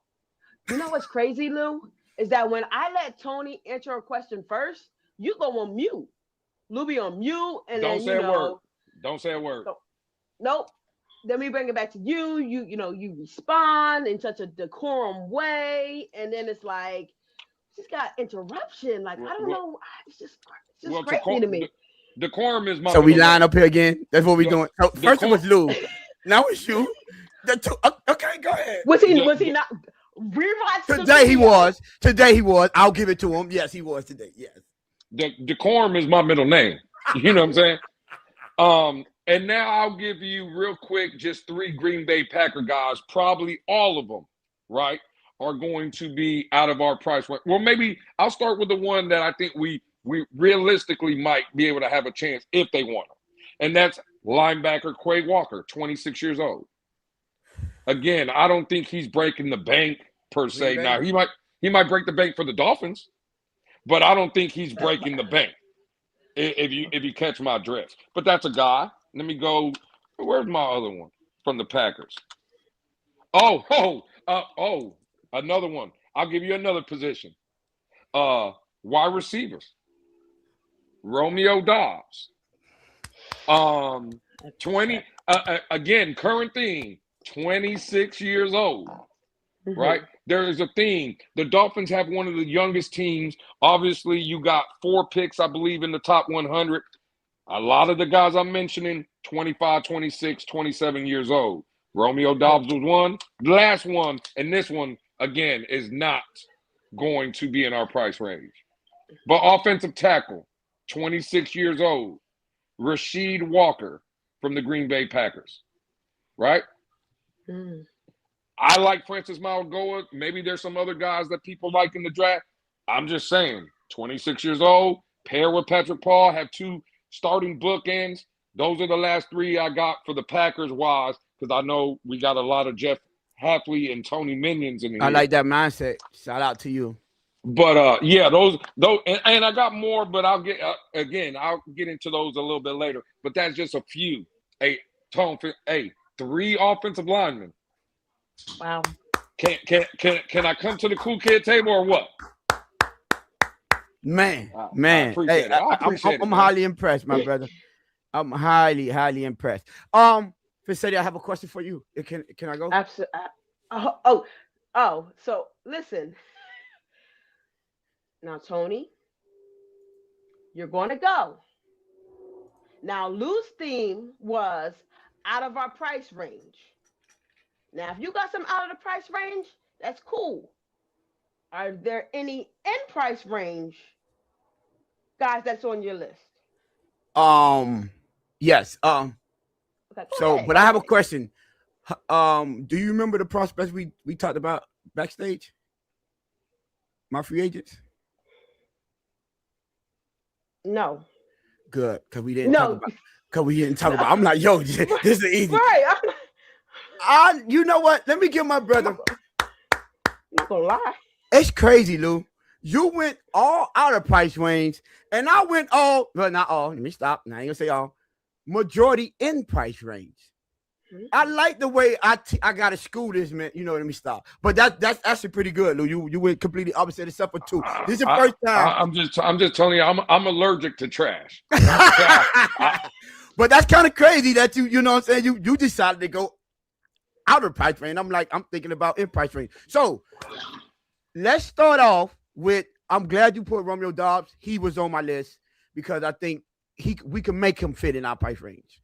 You know what's crazy, Lou? Is that when I let Tony answer a question first, you go on mute. Lou be on mute, and Don't then say a word. Don't say a word. So, nope. Then we bring it back to you. You respond in such a decorum way, and then it's like just got interruption. Like I don't know. It's just crazy to me. Decorum is my. So we line up here again. That's what we doing. So first it was Lou. Now it's you. Okay, go ahead. Was he not? Rewatch today he was. Today he was. I'll give it to him. Yes, he was today. Yes. Decorum is my middle name. You know what I'm saying? And now I'll give you real quick just 3 Green Bay Packer guys. Probably all of them, right, are going to be out of our price range. Well, maybe I'll start with the one that I think we realistically might be able to have a chance if they want him. And that's linebacker Quay Walker, 26 years old. Again, I don't think he's breaking the bank per se. Now he might break the bank for the Dolphins, but I don't think he's breaking the bank. If you catch my drift. But that's a guy. Let me go. Where's my other one from the Packers? Another one. I'll give you another position. Wide receivers. Romeo Dobbs. 20 again, current theme, 26 years old. Right? There is a theme. The Dolphins have one of the youngest teams. Obviously, you got 4 picks, I believe, in the top 100. A lot of the guys I'm mentioning, 25, 26, 27 years old. Romeo Dobbs was one. The last one, and this one, again, is not going to be in our price range. But offensive tackle, 26 years old. Rasheed Walker from the Green Bay Packers. Right? I like Francis Mauigoa. Maybe there's some other guys that people like in the draft. I'm just saying, 26 years old, pair with Patrick Paul, have 2 starting bookends. Those are the last 3 I got for the Packers wise, because I know we got a lot of Jeff Hafley and Tony Minions in here. I like that mindset. Shout out to you. But yeah, those, and I got more, but I'll get I'll get into those a little bit later. But that's just a few. Hey, 3 offensive linemen. Wow. Can I come to the cool kid table or what? Man. Hey, I'm highly impressed, my brother. I'm highly impressed. Fisetti, I have a question for you. Can I go? Absolutely. So listen. Now, Tony, you're going to go. Now, Lou's theme was out of our price range. Now, if you got some out of the price range, that's cool. Are there any in price range guys that's on your list? Yes. Okay, but I have a question. Do you remember the prospects we talked about backstage? My free agents? No. Good, because we didn't talk about. I'm like, yo, this is easy. Right. You know what? Let me give my brother. I'm not gonna lie. It's crazy, Lou. You went all out of price range, and I went all, well, not all. Let me stop. Now I ain't gonna say all. Majority in price range. I like the way I gotta school this, man. You know, let me stop. But that's actually pretty good, Lou. You went completely opposite except for 2. This is the first time. I'm just telling you, I'm allergic to trash. But that's kind of crazy that you know what I'm saying. You decided to go out of price range. I'm thinking about in price range. So let's start off with. I'm glad you put Romeo Dobbs. He was on my list because I think we can make him fit in our price range.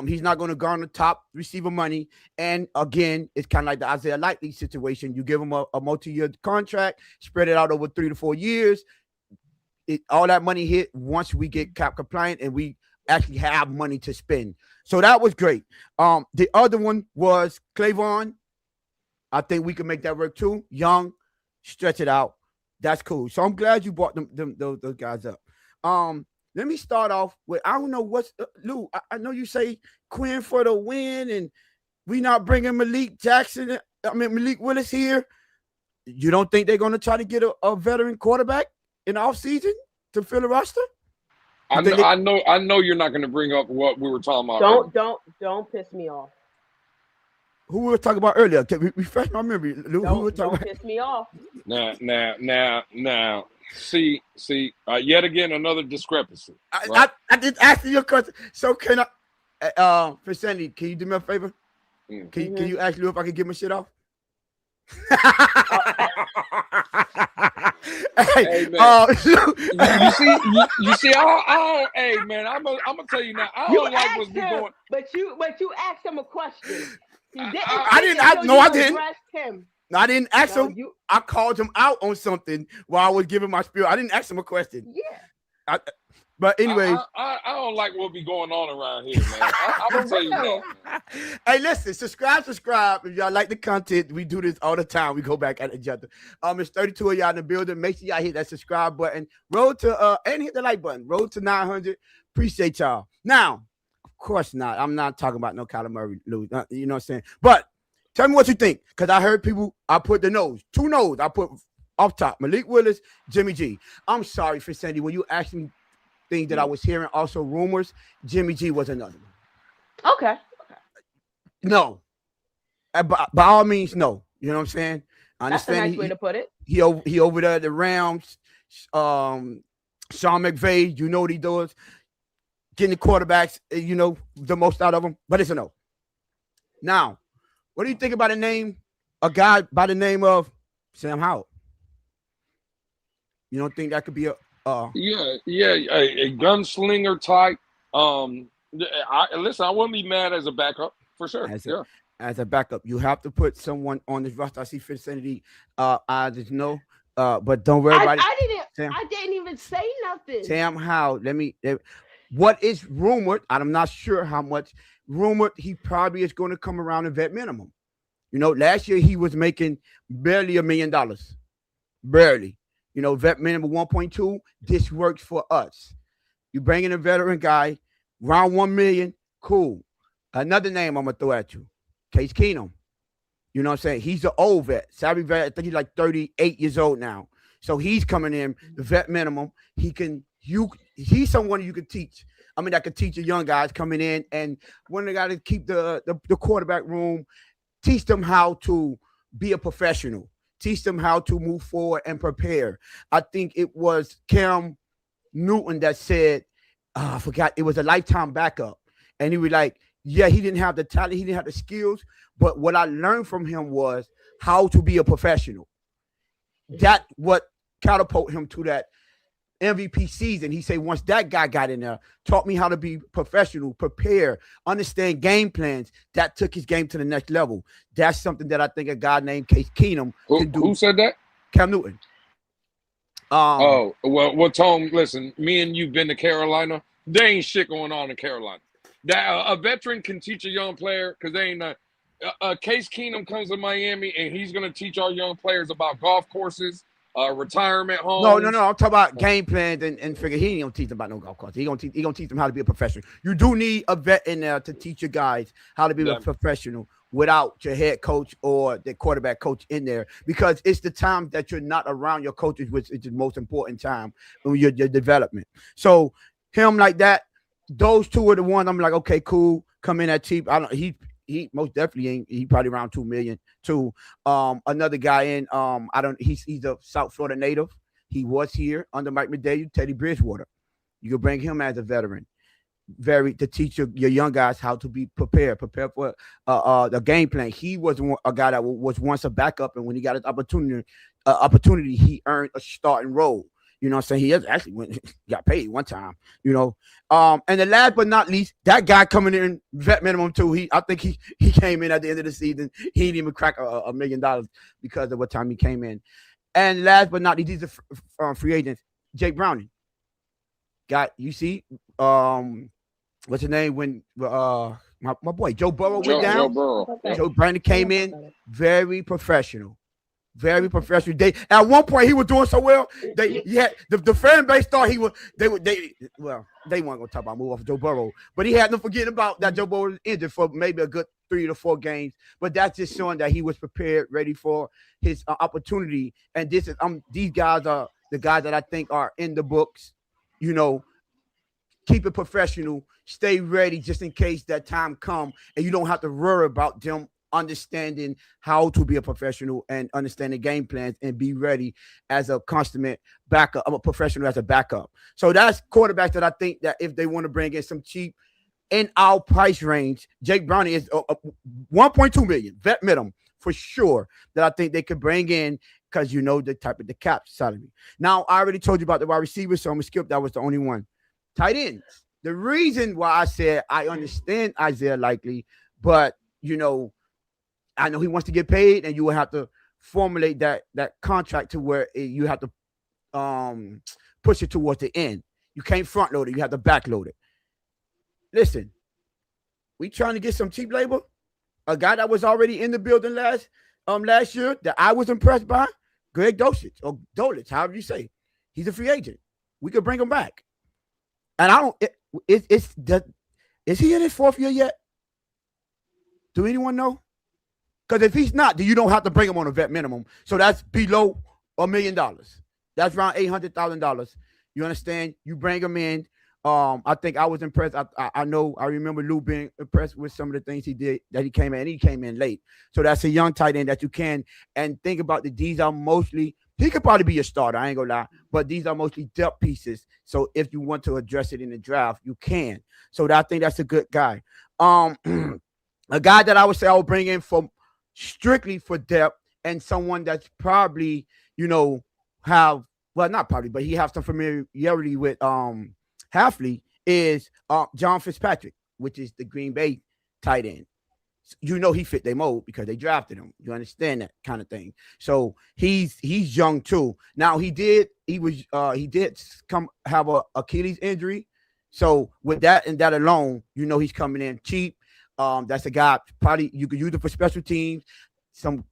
He's not going to garner top receiver money. And again, it's kind of like the Isaiah Likely situation. You give him a multi-year contract, spread it out over 3 to 4 years. All that money hit once we get cap compliant and we actually have money to spend. So that was great. The other one was Clavon. I think we can make that work too. Young, stretch it out. That's cool. So I'm glad you brought those guys up. Let me start off with, I don't know what's, Lou, I know you say Quinn for the win and we not bringing Malik Willis here. You don't think they're going to try to get a veteran quarterback in the offseason to fill the roster? I know you're not going to bring up what we were talking about. Don't piss me off. Who we were talking about earlier? Can we refresh my memory? Don't piss me off. Now. See. Yet again, another discrepancy. Right? I did ask you a question. So can I, for Sandy, can you do me a favor? Can you ask Lou if I can get my shit off? Hey, man. You see, hey man, I'm gonna tell you now. I don't like what's been going. But you asked him a question. He didn't. I didn't. No, I didn't. No, I didn't ask him. I called him out on something while I was giving my spiel. I didn't ask him a question. Yeah. But anyway, I don't like what be going on around here, man. I'm gonna tell you that. Hey, listen, subscribe. If y'all like the content, we do this all the time. We go back at each other. It's 32 of y'all in the building. Make sure y'all hit that subscribe button. Road to and hit the like button. Road to 900. Appreciate y'all. Now, of course not. I'm not talking about no Kyler Murray, Lou. You know what I'm saying? But tell me what you think, because I heard people. I put the nose, 2 no's. I put off top. Malik Willis, Jimmy G. I'm sorry for Sandy. When you asked me things that I was hearing, also rumors, Jimmy G was another one. Okay. No. By all means, no. You know what I'm saying? I understand. That's a nice way to put it. He over there at the Rams. Sean McVay, you know what he does. Getting the quarterbacks, you know, the most out of them. But it's a no. Now, what do you think about a guy by the name of Sam Howell? You don't think that could be a a gunslinger type. Listen, I wouldn't be mad as a backup for sure. As a backup, you have to put someone on this roster. I see Vicinity. I just know, but don't worry about it. I didn't even say nothing. Sam Howell. What is rumored? I'm not sure how much rumored. He probably is going to come around a vet minimum. You know, last year he was making barely $1 million. Barely. You know, vet minimum 1.2. This works for us. You bring in a veteran guy, around 1 million, cool. Another name I'm gonna throw at you, Case Keenum. You know what I'm saying? He's an old vet, savvy vet. I think he's like 38 years old now. So he's coming in the vet minimum. He's someone you could teach. I mean, that could teach the young guys coming in, and when they got to keep the quarterback room, teach them how to be a professional. Teach them how to move forward and prepare. I think it was Cam Newton that said, I forgot, it was a lifetime backup. And he was like, yeah, he didn't have the talent, he didn't have the skills, but what I learned from him was how to be a professional. That what catapulted him to that MVP season. He said, once that guy got in there, taught me how to be professional, prepare, understand game plans. That took his game to the next level. That's something that I think a guy named Case Keenum can do. Who said that? Cam Newton. Well, Tom, listen, me and you've been to Carolina. There ain't shit going on in Carolina. That a veteran can teach a young player, because they ain't Case Keenum comes to Miami and he's going to teach our young players about golf courses, retirement homes. No. I'm talking about game plans and figure. He ain't gonna teach them about no golf course. He gonna teach them how to be a professional. You do need a vet in there to teach your guys how to be a professional without your head coach or the quarterback coach in there, because it's the time that you're not around your coaches, which is the most important time in your development. So him like that, those two are the ones I'm like, okay, cool, come in at cheap. He most definitely ain't. He probably around 2 million too. Another guy in. He's a South Florida native. He was here under Mike McDaniel, Teddy Bridgewater. You can bring him as a veteran, to teach your young guys how to be prepare for the game plan. He was a guy that was once a backup, and when he got his opportunity, he earned a starting role. You know what I'm saying? He actually got paid one time, you know. And the last but not least, that guy coming in vet minimum too. I think he came in at the end of the season. He didn't even crack $1 million because of what time he came in. And last but not least, these are free agents. Jake Browning. You see, what's his name? When my boy Joe Burrow went down. Joe Browning came in very professional. Very professional. At one point he was doing so well. The fan base thought they weren't gonna talk about move off Joe Burrow, but he had them forgetting about that Joe Burrow was injured for maybe a good 3 to 4 games. But that's just showing that he was prepared, ready for his opportunity. And these guys are the guys that I think are in the books, you know, keep it professional, stay ready just in case that time come, and you don't have to worry about them understanding how to be a professional and understand the game plans and be ready as a consummate backup, a professional as a backup. So that's quarterbacks that I think that if they want to bring in some cheap in our price range, Jake Browning is 1.2 million vet minimum for sure that I think they could bring in because you know the type of the cap salary. Now I already told you about the wide receivers, so I'm gonna skip. That was the only one. Tight ends. The reason why I said I understand Isaiah Likely, but I know he wants to get paid, and you will have to formulate that contract to where you have to push it towards the end. You can't front load it; you have to back load it. Listen, we trying to get some cheap labor. A guy that was already in the building last year that I was impressed by, Greg Dulcich or Dulcich, however you say. He's a free agent. We could bring him back. And I don't. Is he in his fourth year yet? Do anyone know? Because if he's not, then you don't have to bring him on a vet minimum. So that's below $1 million. That's around $800,000. You understand? You bring him in. I think I was impressed. I remember Lou being impressed with some of the things he did that he came in, and he came in late. So that's a young tight end that you can. And think about these are mostly, he could probably be a starter, I ain't gonna lie, but these are mostly depth pieces. So if you want to address it in the draft, you can. So I think that's a good guy. A guy that I would say I would bring in from strictly for depth and someone that's probably, not probably, but he has some familiarity with Halfley is John Fitzpatrick, which is the Green Bay tight end. He fit their mold because they drafted him. You understand that kind of thing. So he's young too. Now he did come have a Achilles injury. So with that and that alone, he's coming in cheap. That's a guy probably you could use it for special teams, some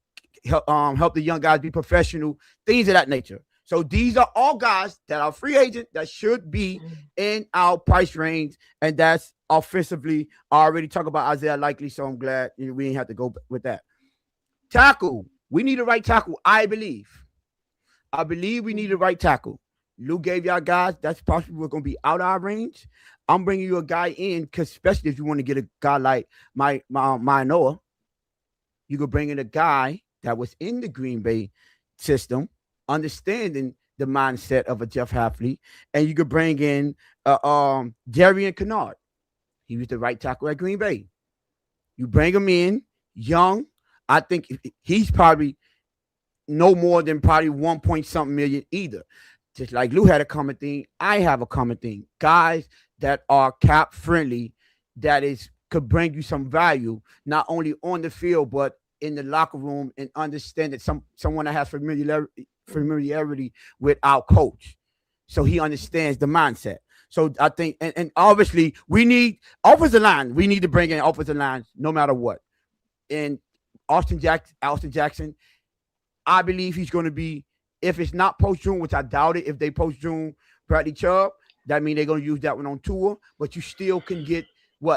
help the young guys be professional, things of that nature. So these are all guys that are free agent that should be in our price range, and that's offensively. I already talked about Isaiah Likely, so I'm glad we didn't have to go with that. Tackle, we need a right tackle. I believe we need a right tackle. Lou gave y'all guys that's possibly going to be out of our range. I'm bringing you a guy in because especially if you want to get a guy like my Noah, you could bring in a guy that was in the Green Bay system, understanding the mindset of a Jeff Hafley, and you could bring in Darian Kennard. He was the right tackle at Green Bay. You bring him in young. I think he's probably no more than probably 1 point something million either. Just like Lou had a common thing, I have a common thing. Guys that are cap friendly, could bring you some value, not only on the field, but in the locker room, and understand that someone that has familiarity with our coach. So he understands the mindset. So I think, and obviously we need offensive line. We need to bring in offensive lines no matter what. And Austin Jackson, I believe he's going to be, if it's not post-June, which I doubt it, if they post-June Bradley Chubb, that means they're going to use that one on tour, but you still can get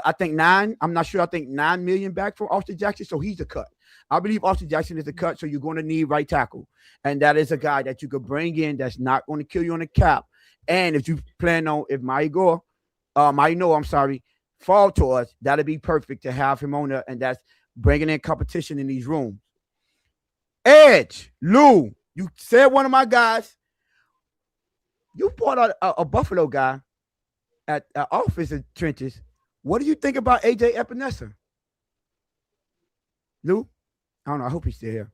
I think $9 million back from Austin Jackson. So he's a cut. I believe Austin Jackson is a cut. So you're going to need right tackle. And that is a guy that you could bring in that's not going to kill you on the cap. And if you plan on, if Noah, fall to us, that'll be perfect to have him on there. And that's bringing in competition in these rooms. Edge, Lou, you said one of my guys. You brought out a Buffalo guy at offensive trenches. What do you think about AJ Epinesa? Lou? I don't know. I hope he's still here.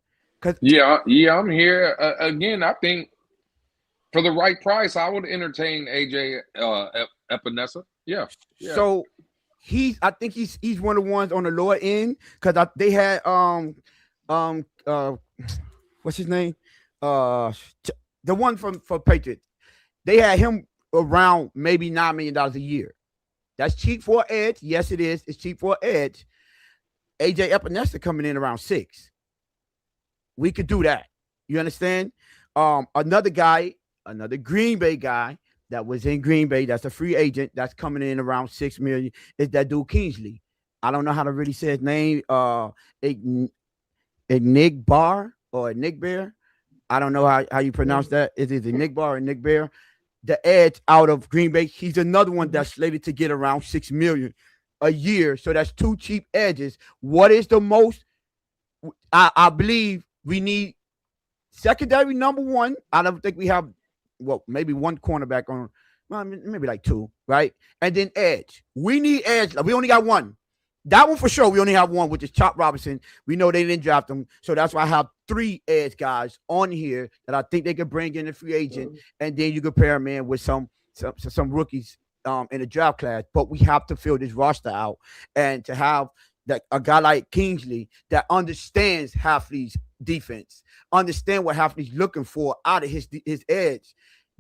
Yeah, I'm here. Again, I think for the right price, I would entertain AJ Epinesa. Yeah. So I think he's one of the ones on the lower end because they had what's his name? The one for Patriots. They had him around maybe $9 million a year. That's cheap for an edge. Yes, it is. It's cheap for an edge. AJ Epinesa coming in around 6. We could do that. You understand? Another Green Bay guy that was in Green Bay, that's a free agent, that's coming in around $6 million, is that dude Kingsley. I don't know how to really say his name. Nick Barr or Nick Bear. I don't know how you pronounce that. Is it Nick Barr or Nick Bear? the edge out of Green Bay. He's another one that's slated to get around $6 million a year. So that's 2 cheap edges. What is the most? I believe we need secondary number 1. I don't think we have, well, maybe 1 cornerback on, well, maybe like 2, right? And then edge. We need edge. We only got 1. That one for sure. We only have 1, which is Chop Robinson. We know they didn't draft him, so that's why I have 3 edge guys on here that I think they could bring in a free agent, and then you could pair them in with some rookies in the draft class. But we have to fill this roster out, and to have that a guy like Kingsley that understands Hafley's defense, understand what Hafley's looking for out of his edge.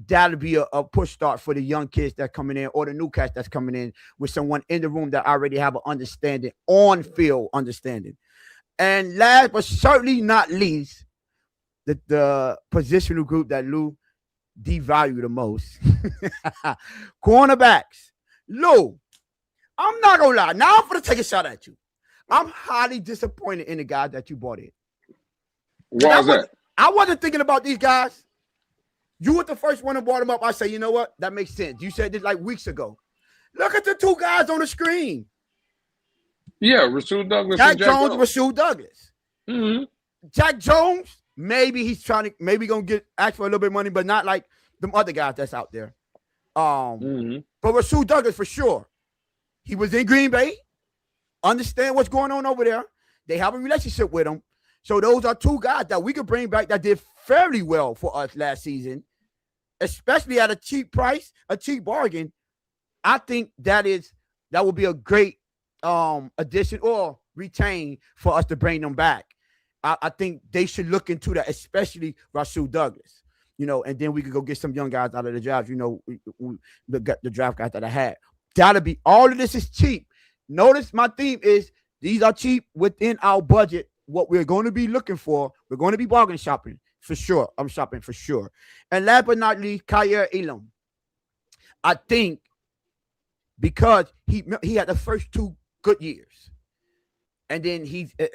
That'll be a push start for the young kids that coming in, or the new cats that's coming in, with someone in the room that already have an understanding, on field understanding. And last but certainly not least, the positional group that Lou devalue the most. Cornerbacks. Lou, I'm not gonna lie. Now I'm gonna take a shot at you. I'm highly disappointed in the guys that you brought in. Why is that? I wasn't thinking about these guys. You were the first one who brought them up. I say, you know what? That makes sense. You said this like weeks ago. Look at the 2 guys on the screen. Yeah, Rasul Douglas. Jack Jones, Rasul Douglas. Mm-hmm. Jack Jones, maybe he's trying to, maybe gonna ask for a little bit of money, but not like them other guys that's out there. But Rasul Douglas for sure. He was in Green Bay. Understand what's going on over there. They have a relationship with him. So those are 2 guys that we could bring back that did fairly well for us last season, especially at a cheap price, a cheap bargain. I think that will be a great addition or retain for us to bring them back. I think they should look into that, especially Rasul Douglas. And then we could go get some young guys out of the draft. The draft guys that I had. That'll be, all of this is cheap. Notice my theme is these are cheap within our budget. What we're going to be looking for, we're going to be bargain shopping for sure. I'm shopping for sure. And last but not least, Kyer Elam. I think because he had the first 2 good years, and then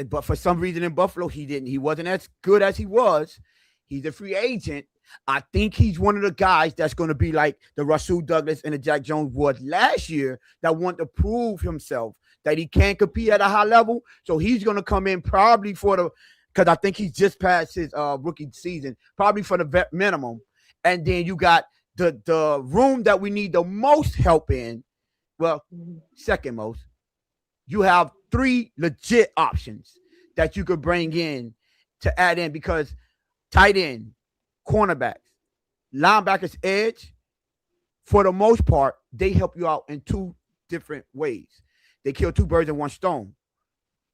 but for some reason in Buffalo he wasn't as good as he was. He's a free agent. I think he's one of the guys that's going to be like the Rasul Douglas and the Jack Jones was last year, that want to prove himself that he can compete at a high level. So he's going to come in probably because I think he's just past his rookie season, probably for the vet minimum. And then you got the room that we need the most help in. Well, second most. You have 3 legit options that you could bring in to add in, because tight end, cornerbacks, linebackers, edge, for the most part, they help you out in 2 different ways. They kill 2 birds with 1 stone.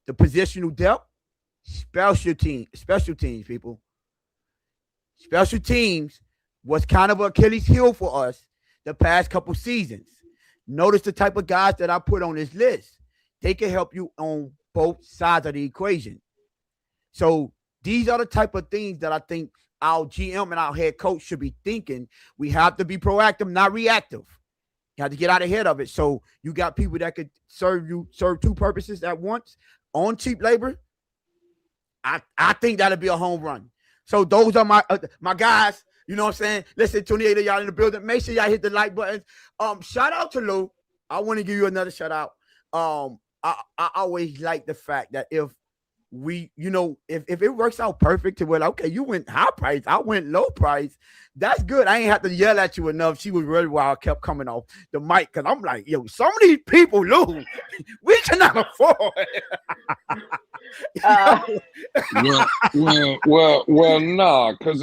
The positional depth, special teams, people. Special teams was kind of an Achilles heel for us the past couple seasons. Notice the type of guys that I put on this list. They can help you on both sides of the equation. So these are the type of things that I think our GM and our head coach should be thinking. We have to be proactive, not reactive. You have to get out ahead of it. So you got people that could serve 2 purposes at once on cheap labor. I think that'll be a home run. So those are my guys. You know what I'm saying? Listen, 28 of y'all in the building. Make sure y'all hit the like button. Shout out to Lou. I want to give you another shout out. I always like the fact that if it works out perfect to where, okay, you went high price, I went low price, that's good. I ain't have to yell at you enough. She was really wild, kept coming off the mic, because I'm like, yo, some of these people, Lou, we cannot afford. Nah, because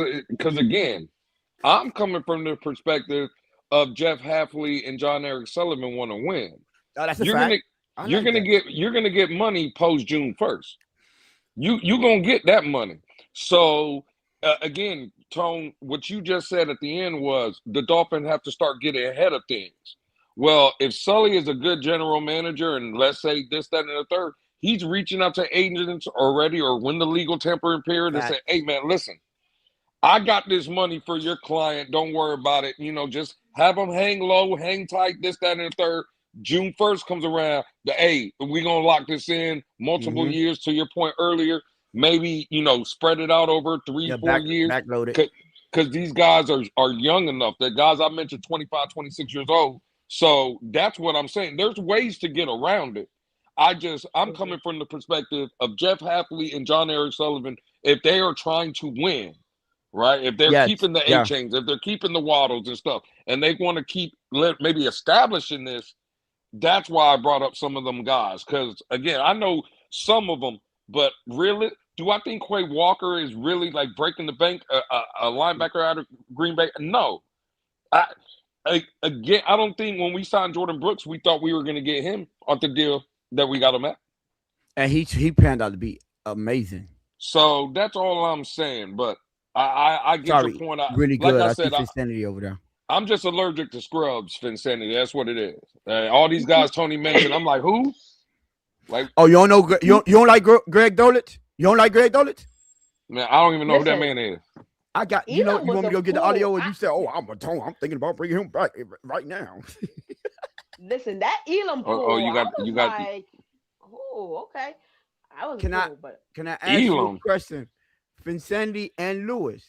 again, I'm coming from the perspective of Jeff Hafley and John Eric Sullivan want to win. Oh, that's a fact. You're gonna get money post June 1st. You're gonna get that money. So again, Tone, what you just said at the end was the Dolphins have to start getting ahead of things. Well, if Sully is a good general manager, and let's say this, that, and the third, he's reaching out to agents already, or when the legal tempering period, and say, hey man, listen, I got this money for your client. Don't worry about it. Just have them hang low, hang tight, this, that, and the third. June 1st comes around, we're going to lock this in multiple years, to your point earlier. Maybe, spread it out over 3-4 years. Backload it. because these guys are young enough. The guys I mentioned, 25, 26 years old. So that's what I'm saying. There's ways to get around it. I'm coming from the perspective of Jeff Hafley and John Eric Sullivan. If they are trying to win, right? If they're keeping the A-chains, if they're keeping the Waddles and stuff, and they want to keep maybe establishing this, that's why I brought up some of them guys. Because, again, I know some of them, but really, do I think Quay Walker is really like breaking the bank, a linebacker out of Green Bay? No. Again, I don't think when we signed Jordan Brooks, we thought we were going to get him on the deal that we got him at. And he panned out to be amazing. So that's all I'm saying. But I get your point. Really good. Like I said, Finsanity over there. I'm just allergic to scrubs, Finsanity. That's what it is. All these guys Tony mentioned, I'm like, who? Like, oh, you don't know? You don't like Greg Dulcich? You don't like Greg Dulcich? Man, I don't even know who that man is. I got you know. You want me to go get the audio, and you said, "Oh, I'm thinking about bringing him back right now." Listen, that Elam pool. Oh, you got. Like, oh, okay. I was. Can I ask you a question, Finsanity and Lewis?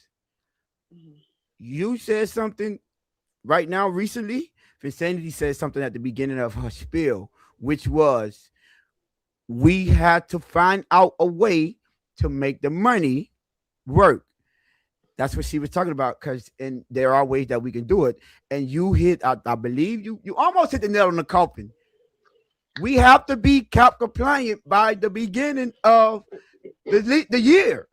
You said something right now recently. Finsanity said something at the beginning of her spiel, which was, we had to find out a way to make the money work. That's what she was talking about, and there are ways that we can do it. And you hit, I believe you almost hit the nail on the coffin. We have to be cap compliant by the beginning of the year.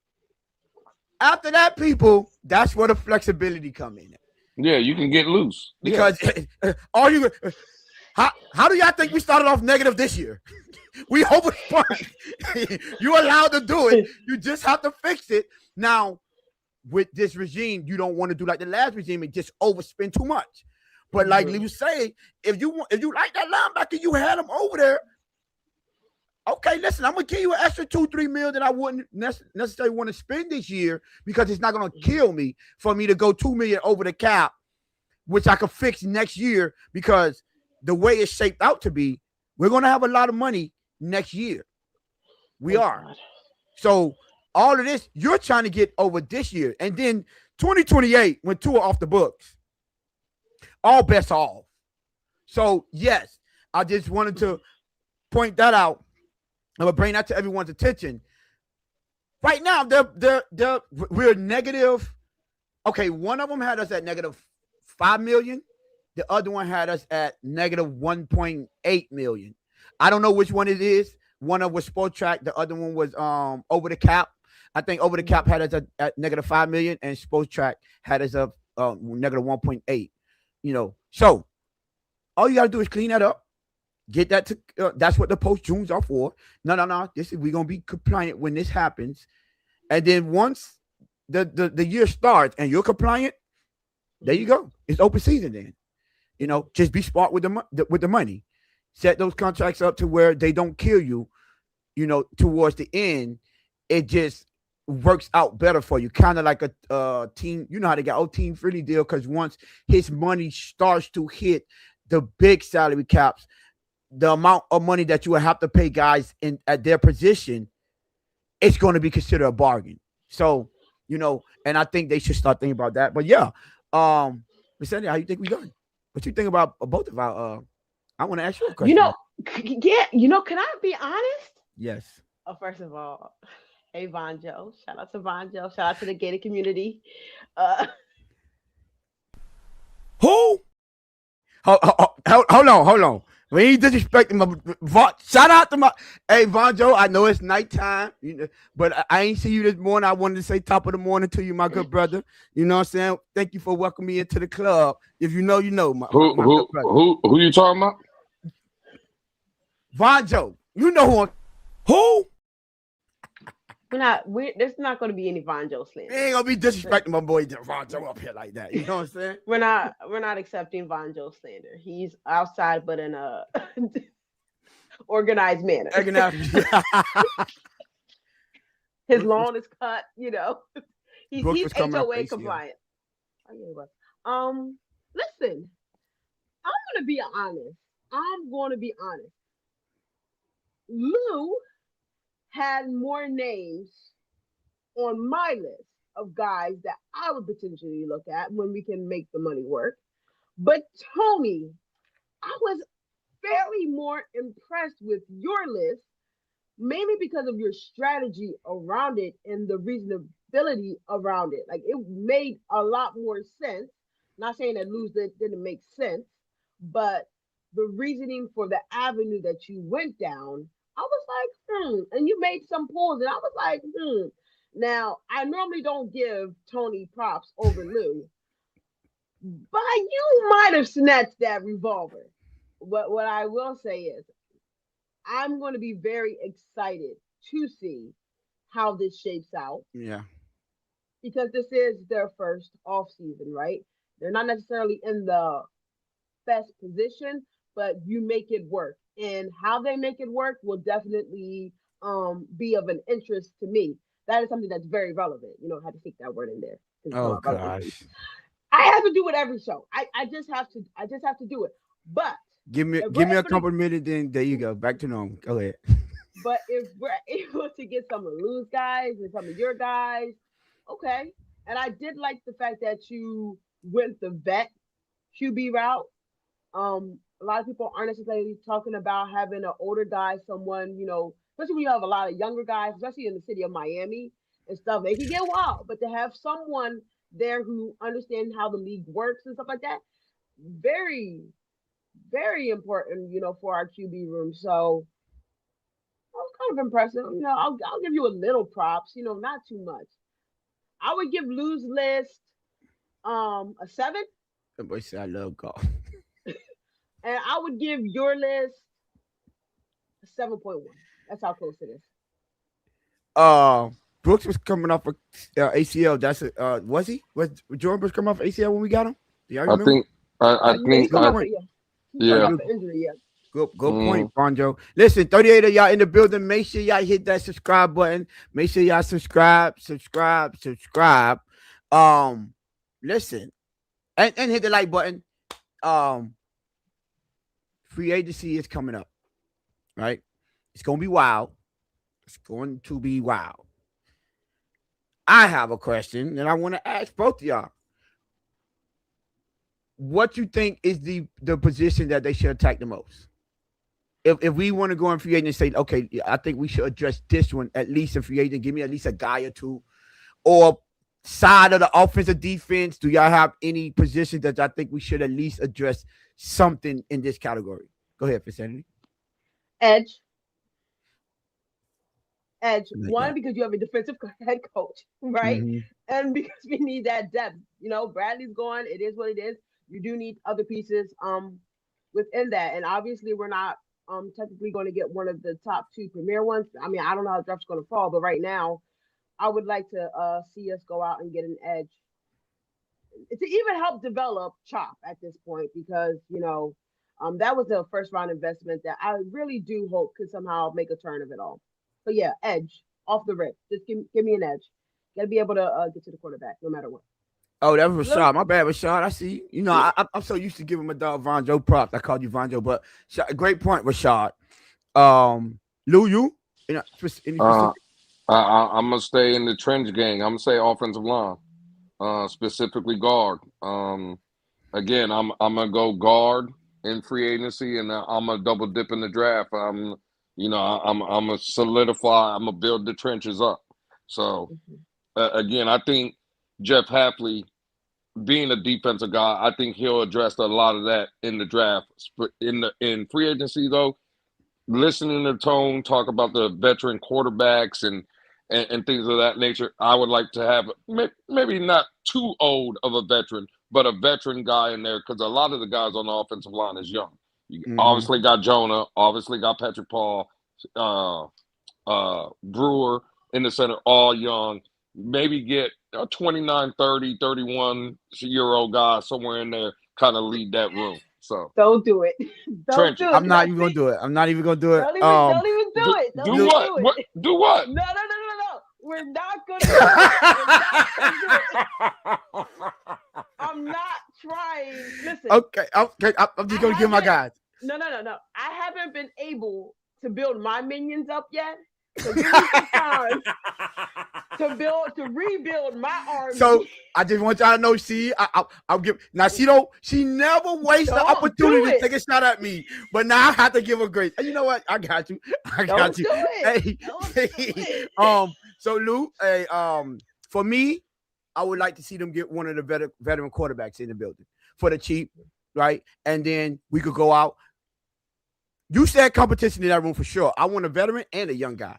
After that, people, that's where the flexibility come in. Yeah, you can get loose. Because how do y'all think we started off negative this year? We overspun. You're allowed to do it. You just have to fix it. Now, with this regime, you don't want to do like the last regime and just overspend too much. But like Lee was saying, if you like that linebacker, you had him over there. Okay, listen, I'm gonna give you an extra $2-3 million that I wouldn't necessarily want to spend this year, because it's not gonna kill me for me to go $2 million over the cap, which I could fix next year, because the way it's shaped out to be, we're gonna have a lot of money next year. We are. So all of this, you're trying to get over this year. And then 2028, when two are off the books, all bets are off. So, yes, I just wanted to point that out. I'm going to bring that to everyone's attention. Right now, we're negative. Okay, one of them had us at negative $5 million. The other one had us at negative $1.8 million. I don't know which one it is. One of them was Sport Track. The other one was Over the Cap. I think Over the Cap had us at negative $5 million, and Sports Track had us at negative 1.8. You know, so all you got to do is clean that up. Get that to. That's what the post Junes are for. No. We're gonna be compliant when this happens, and then once the year starts and you're compliant, there you go. It's open season then. You know, just be smart with the money. Set those contracts up to where they don't kill you. You know, towards the end, it just works out better for you, kind of like a team. You know how they got old team friendly deal, because once his money starts to hit the big salary caps, the amount of money that you will have to pay guys at their position, it's going to be considered a bargain. So, you know, and I think they should start thinking about that. But yeah, Sandy, how you think we done? What you think about both of our? I want to ask you a question. Can I be honest? Yes. First of all, hey, Von Joe. Shout out to Von Joe. Shout out to the gated community. Who? Hold on. We ain't disrespecting my shout out to my Von Joe. I know it's nighttime, but I ain't see you this morning. I wanted to say top of the morning to you, my good brother. You know what I'm saying? Thank you for welcoming me into the club. If you know, you know. Who you talking about? Von Joe. You know who? There's not going to be any Von Joe slander. We ain't gonna be disrespecting my boy Von Joe up here like that. You know what I'm saying? We're not accepting Von Joe slander. He's outside, but in a organized manner. His lawn is cut. You know, he's HOA compliant. Listen, I'm going to be honest. Lou had more names on my list of guys that I would potentially look at when we can make the money work. But Tony, I was fairly more impressed with your list, mainly because of your strategy around it and the reasonability around it. Like it made a lot more sense. Not saying that lose didn't make sense, but the reasoning for the avenue that you went down, I was like, and you made some pulls, and I was like, Now, I normally don't give Tony props over Lou, but you might have snatched that revolver. What I will say is, I'm going to be very excited to see how this shapes out Yeah. because this is their first off season, right? They're not necessarily in the best position, but you make it work. And how they make it work will definitely be of an interest to me. That is something that's very relevant. You know, I had to stick that word in there. Oh gosh. I have to do it every show. I just have to do it. But Give me a couple minutes, then there you go. Back to normal. Go ahead. But if we're able to get some of Lou's guys and some of your guys, okay. And I did like the fact that you went the vet QB route. A lot of people aren't necessarily talking about having an older guy, someone, especially when you have a lot of younger guys, especially in the city of Miami and stuff. They can get wild, but to have someone there who understands how the league works and stuff like that, very, very important, for our QB room. So that was kind of impressive. I'll give you a little props, not too much. I would give Lou's list a 7. The boy said I love golf. And I would give your list a 7.1. That's how close it is. Brooks was coming off of ACL. That's was he? Was Jordan Brooks coming off ACL when we got him? Do y'all remember? I think yeah. Injury, yeah. Good point, Bonjo. Listen, 38 of y'all in the building. Make sure y'all hit that subscribe button. Make sure y'all subscribe. Listen, and hit the like button. Free agency is coming up, right? It's gonna be wild. It's going to be wild. I have a question that I want to ask both of y'all. What you think is the position that they should attack the most? If we want to go in free agent and say, okay, I think we should address this one at least in free agent, give me at least a guy or two, or side of the offensive defense, do y'all have any positions that I think we should at least address something in this category? Go ahead, Vicinity. Edge. One, because you have a defensive head coach, right? Mm-hmm. And because we need that depth. Bradley's gone. It is what it is. You do need other pieces within that. And obviously we're not technically going to get one of the top 2 premier ones. I mean, I don't know how the draft's going to fall, but right now I would like to see us go out and get an edge to even help develop Chop at this point, because, that was a first round investment that I really do hope could somehow make a turn of it all. But yeah, edge off the rip. Just give me an edge. Got to be able to get to the quarterback no matter what. Oh, that was Rashad. My bad, Rashad. I see. I'm so used to giving my dog Vonjo props. I called you Vonjo, but great point, Rashad. Lou, you? Any specific? I'm gonna stay in the trench gang. I'm gonna say offensive line, specifically guard. Again, I'm gonna go guard in free agency, and I'm gonna double dip in the draft. I'm gonna solidify. I'm gonna build the trenches up. So again, I think Jeff Hafley, being a defensive guy, I think he'll address a lot of that in the draft. In free agency, though, listening to Tone talk about the veteran quarterbacks and things of that nature, I would like to have maybe not too old of a veteran, but a veteran guy in there, because a lot of the guys on the offensive line is young. You obviously got Jonah, obviously got Patrick Paul, Brewer in the center, all young. Maybe get a 29, 30, 31-year-old guy somewhere in there, kind of lead that room. So don't do it. Don't do it. I'm not even gonna do it. Don't even do it. Don't even do it. Do what? Do what? No. We're not gonna do it. I'm not trying. Listen. Okay. I'm just gonna give my guys. No. I haven't been able to build my minions up yet. So give me some time to rebuild my army. So I just want y'all to know, I'll give now. She never wastes the opportunity to take a shot at me, but now I have to give her grace. You know what? I got you. Don't do it. So Lou, for me, I would like to see them get one of the veteran quarterbacks in the building for the cheap, right? And then we could go out. You said competition in that room for sure. I want a veteran and a young guy.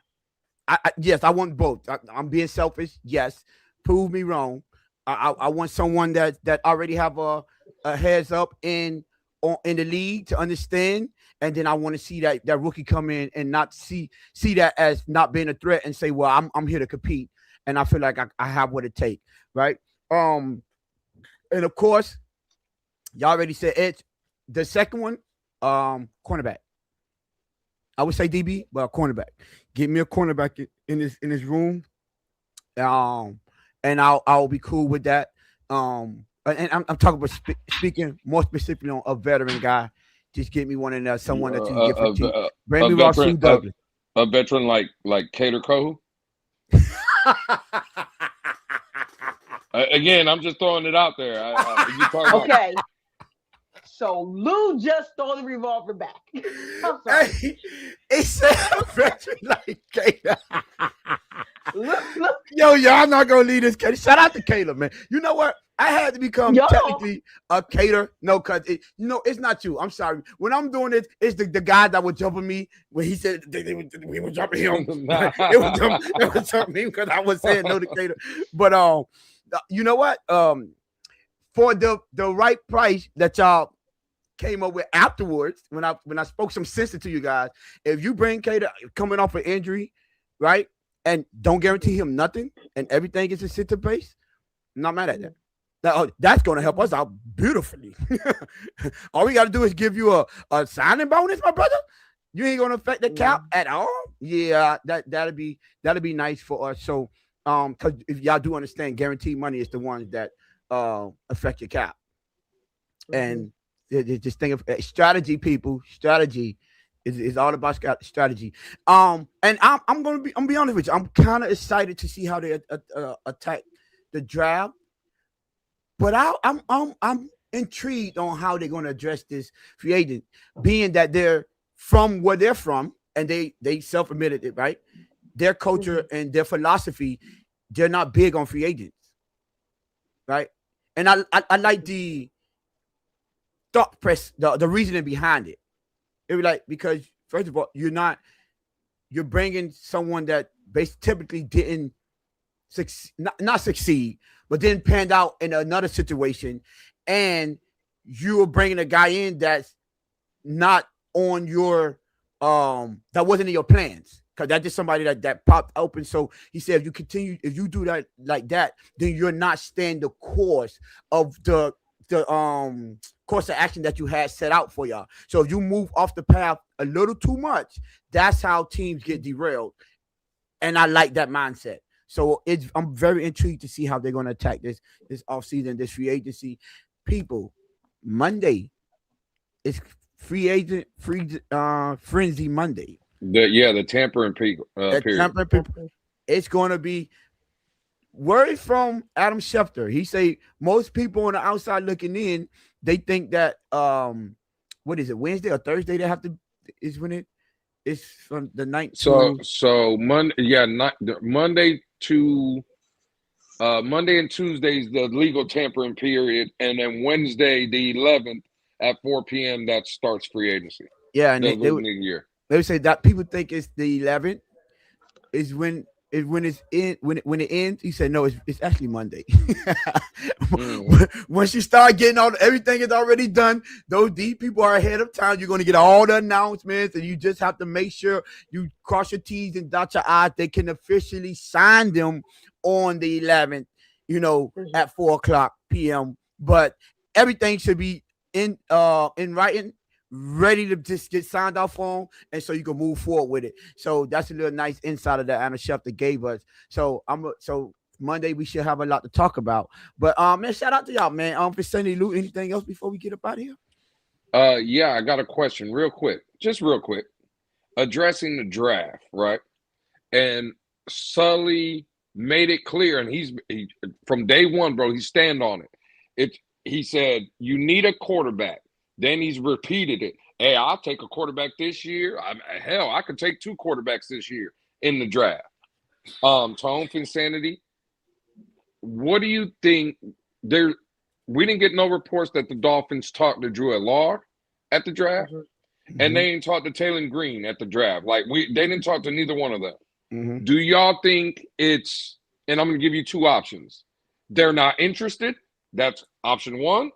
Yes, I want both. I'm being selfish. Yes, prove me wrong. I want someone that already have a heads up in the league to understand, and then I want to see that rookie come in and not see that as not being a threat and say, well, I'm here to compete, and I feel like I have what it takes, right? And of course, y'all already said it. The second one, cornerback. I would say DB, but a cornerback. Get me a cornerback in this room, and I'll be cool with that. And I'm talking about speaking more specifically on a veteran guy. Just get me one in there, someone that you can get for cheap. Bring me Rasul Douglas. A veteran like Cater Kohu. Again, I'm just throwing it out there. Okay. So Lou just stole the revolver back. I'm sorry. Hey, it said veteran like Cater. Look. Yo, y'all not gonna leave this Cater. Shout out to Cater, man. You know what? I had to become technically a Cater. No, cause it's not you. I'm sorry. When I'm doing this, it's the guy that would jump on me when he said we were jumping him. It was jumping me because I was saying no to Cater. But you know what? For the right price that y'all came up with afterwards, when I spoke some sense to you guys, if you bring Cater coming off an injury, right, and don't guarantee him nothing, and everything is a center base, I'm not mad at that. That's going to help us out beautifully. All we got to do is give you a signing bonus, my brother. You ain't going to affect the cap at all. Yeah, that'll be nice for us. So, because if y'all do understand, guaranteed money is the ones that affect your cap. And just think of strategy, people. Strategy is all about strategy. And I'm gonna be honest with you. I'm kind of excited to see how they attack the draft. But I'm intrigued on how they're going to address this free agent, being that they're from where they're from, and they self-admitted it, right? Their culture and their philosophy, they're not big on free agents, right? And I like the thought press, the reasoning behind it. It was like, because first of all, you're bringing someone that typically didn't not succeed, but then panned out in another situation, and you are bringing a guy in that's not on your that wasn't in your plans, because that's just somebody that popped open. So he said, if you do that like that, then you're not staying the course of the course of action that you had set out for y'all. So if you move off the path a little too much, that's how teams get derailed. And I like that mindset. So I'm very intrigued to see how they're going to attack this offseason, this free agency. People, Monday is free agent frenzy Monday. The tampering period. It's going to be word from Adam Schefter. He say most people on the outside looking in, they think that what is it, Wednesday or Thursday? They have to is when it's from the night. So Monday to Monday and Tuesdays the legal tampering period, and then Wednesday the 11th at 4 p.m. that starts free agency. Yeah, and they would say that people think it's the 11th is when it ends. He said no, it's actually Monday. Once you start getting everything is already done, these people are ahead of time. You're going to get all the announcements, and you just have to make sure you cross your T's and dot your I's. They can officially sign them on the 11th, at 4:00 p.m. But everything should be in writing, ready to just get signed off on, and so you can move forward with it. So that's a little nice insider that Anna Schefter gave us. So Monday we should have a lot to talk about. But man, shout out to y'all, man. For Sunday, Lou, anything else before we get up out of here? I got a question, real quick, addressing the draft, right? and Sully made it clear, and he from day one, bro, he stand on it. He said, you need a quarterback. Then he's repeated it. Hey, I'll take a quarterback this year. Hell, I could take 2 quarterbacks this year in the draft. Tone Finsanity, what do you think? We didn't get no reports that the Dolphins talked to Drew Allard at the draft, and they didn't talk to Taylor Green at the draft. Like they didn't talk to neither one of them. Do y'all think it's? And I'm gonna give you 2 options. They're not interested. That's option 1.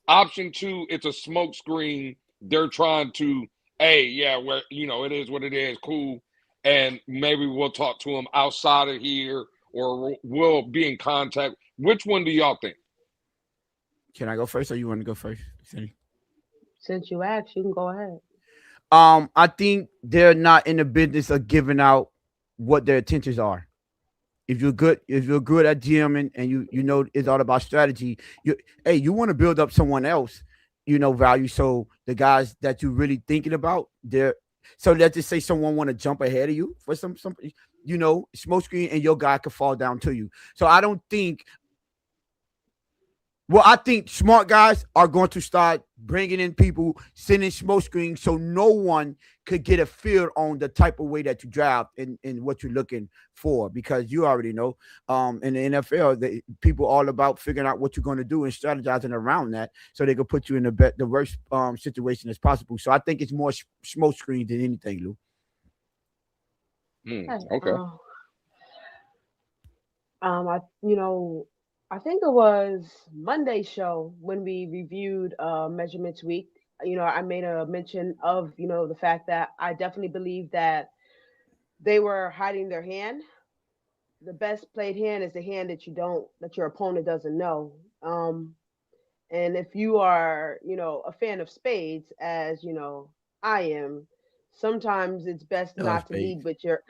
Option 2, it's a smokescreen. They're trying to, hey, yeah, well, it is what it is, cool. And maybe we'll talk to them outside of here, or we'll be in contact. Which one do y'all think? Can I go first, or you want to go first, Cindy? Since you asked, you can go ahead. I think they're not in the business of giving out what their intentions are. If you're good at GMing and you know it's all about strategy, you want to build up someone else, value. So the guys that you're really thinking about, so let's just say someone want to jump ahead of you for some smoke screen, and your guy could fall down to you. So I don't think. Well, I think smart guys are going to start bringing in people, sending smoke screens, so no one could get a feel on the type of way that you draft and what you're looking for, because you already know in the NFL, people all about figuring out what you're going to do and strategizing around that so they can put you in the worst situation as possible. So I think it's more smoke screen than anything, Lou. Okay. I think it was Monday's show when we reviewed Measurements Week. I made a mention of, the fact that I definitely believe that they were hiding their hand. The best played hand is the hand that your opponent doesn't know. And if you are, a fan of spades, as, I am, sometimes it's best not to lead with your,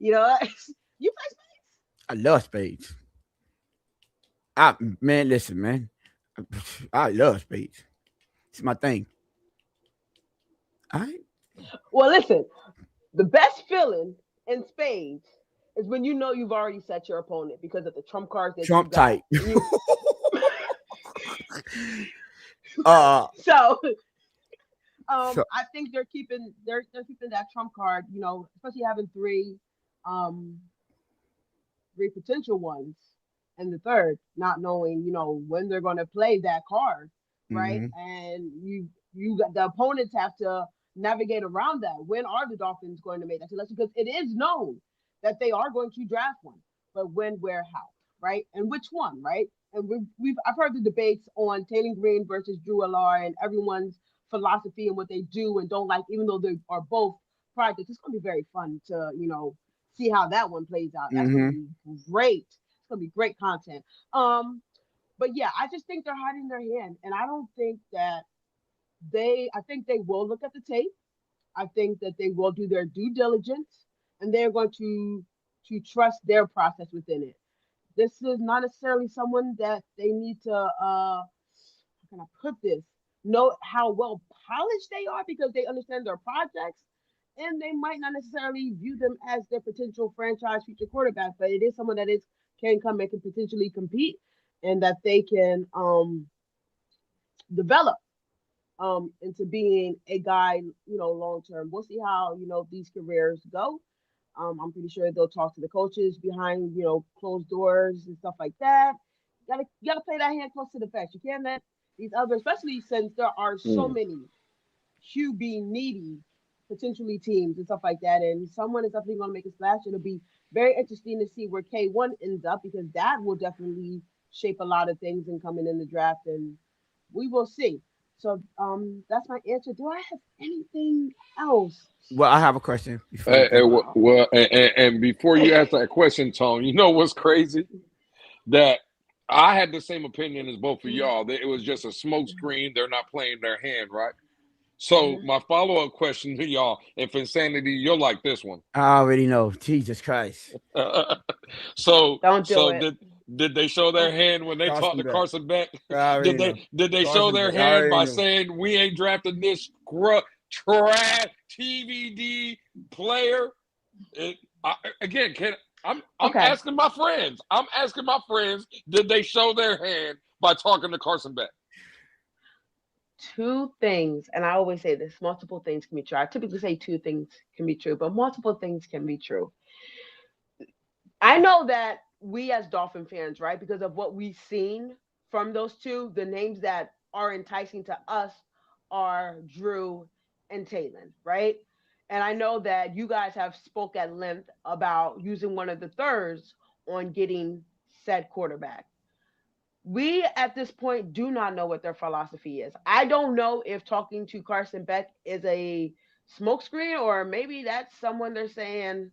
you play spades? I love spades. Listen, man. I love spades. It's my thing. All right. Well, listen. The best feeling in spades is when you've already set your opponent because of the trump cards that Trump tight. So I think they're keeping that trump card, especially having three potential ones, and the third not knowing, when they're going to play that card, right? And you got the opponents have to navigate around that. When are the Dolphins going to make that selection? Because it is known that they are going to draft one, but when, where, how, right? And which one, right? And I've heard the debates on Taylor Green versus Drew Allard and everyone's philosophy and what they do and don't like, even though they are both projects. It's going to be very fun to, see how that one plays out. That's going to be great. It's going to be great content. But yeah, I just think they're hiding their hand, and I don't think that I think they will look at the tape. I think that they will do their due diligence, and they're going to trust their process within it. This is not necessarily someone that they need to, how can I put this, know how well polished they are because they understand their projects, and they might not necessarily view them as their potential franchise future quarterback, but it is someone that can come and can potentially compete, and that they can develop into being a guy, long term. We'll see how, these careers go. I'm pretty sure they'll talk to the coaches behind, closed doors and stuff like that. You gotta play that hand close to the vest. You can't let these others, especially since there are so many QB needy potentially teams and stuff like that. And someone is definitely going to make a splash. It'll be very interesting to see where K1 ends up, because that will definitely shape a lot of things in coming in the draft, and we will see. So that's my answer. Do I have anything else? Well, I have a question. And before you ask that question, Tone, you know what's crazy? That I had the same opinion as both of y'all. That it was just a smoke screen. They're not playing their hand, right? So my follow-up question to y'all, if Insanity, you'll like this one. I already know. Jesus Christ. Did they show their hand when they talked to Carson Beck? Did they show their hand by saying we ain't drafting this trash TVD player. I'm asking my friends. Did they show their hand by talking to Carson Beck? Two things, and I always say this: multiple things can be true. I typically say two things can be true, but multiple things can be true. I know that we as Dolphin fans, right, because of what we've seen from those two, the names that are enticing to us are Drew and Talon, right? And I know that you guys have spoke at length about using one of the thirds on getting said quarterback. We at this point do not know what their philosophy is. I don't know if talking to Carson Beck is a smokescreen, or maybe that's someone they're saying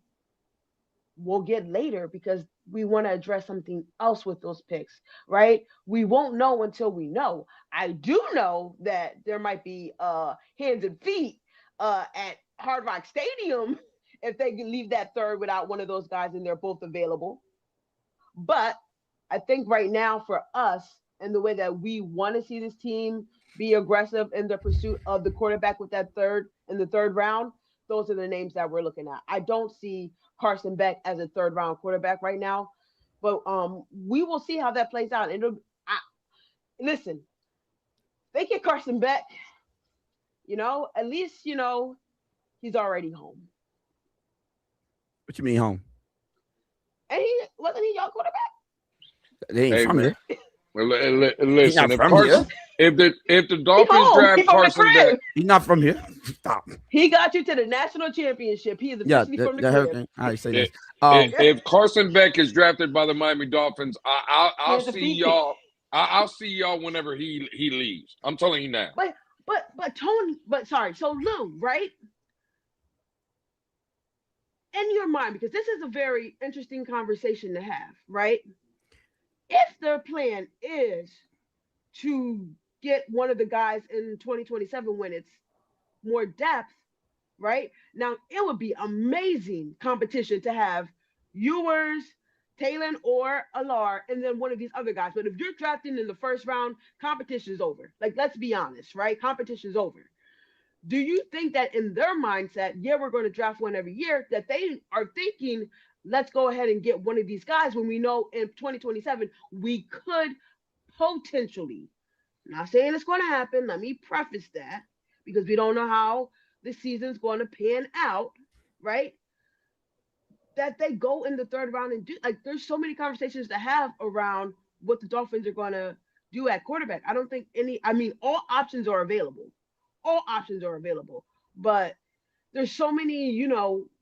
we'll get later because we want to address something else with those picks, right? We won't know until we know. I do know that there might be hands and feet at Hard Rock Stadium if they can leave that third without one of those guys and they're both available. But I think right now for us and the way that we want to see this team be aggressive in the pursuit of the quarterback with that third in the third round, those are the names that we're looking at. I don't see Carson Beck as a third round quarterback right now, but we will see how that plays out. Listen, they get Carson Beck, at least he's already home. What you mean home? And wasn't he y'all quarterback? They ain't from here. Well, listen, if the Dolphins draft Carson Beck, he's not from here. Stop. He got you to the national championship. He is officially from the crib. I say this. If Carson Beck is drafted by the Miami Dolphins, I'll see y'all. I'll see y'all whenever he leaves. I'm telling you now. So Lou, right? In your mind, because this is a very interesting conversation to have, right? If their plan is to get one of the guys in 2027 when it's more depth, right? Now, it would be amazing competition to have Ewers, Talon, or Alar, and then one of these other guys. But if you're drafting in the first round, competition is over. Like, let's be honest, right? Competition is over. Do you think that in their mindset, we're going to draft one every year, that they are thinking, let's go ahead and get one of these guys when we know in 2027 we could potentially, I'm not saying it's going to happen, let me preface that, because we don't know how the season's going to pan out, right? That they go in the third round and do, there's so many conversations to have around what the Dolphins are going to do at quarterback. I don't think all options are available. All options are available. But there's so many,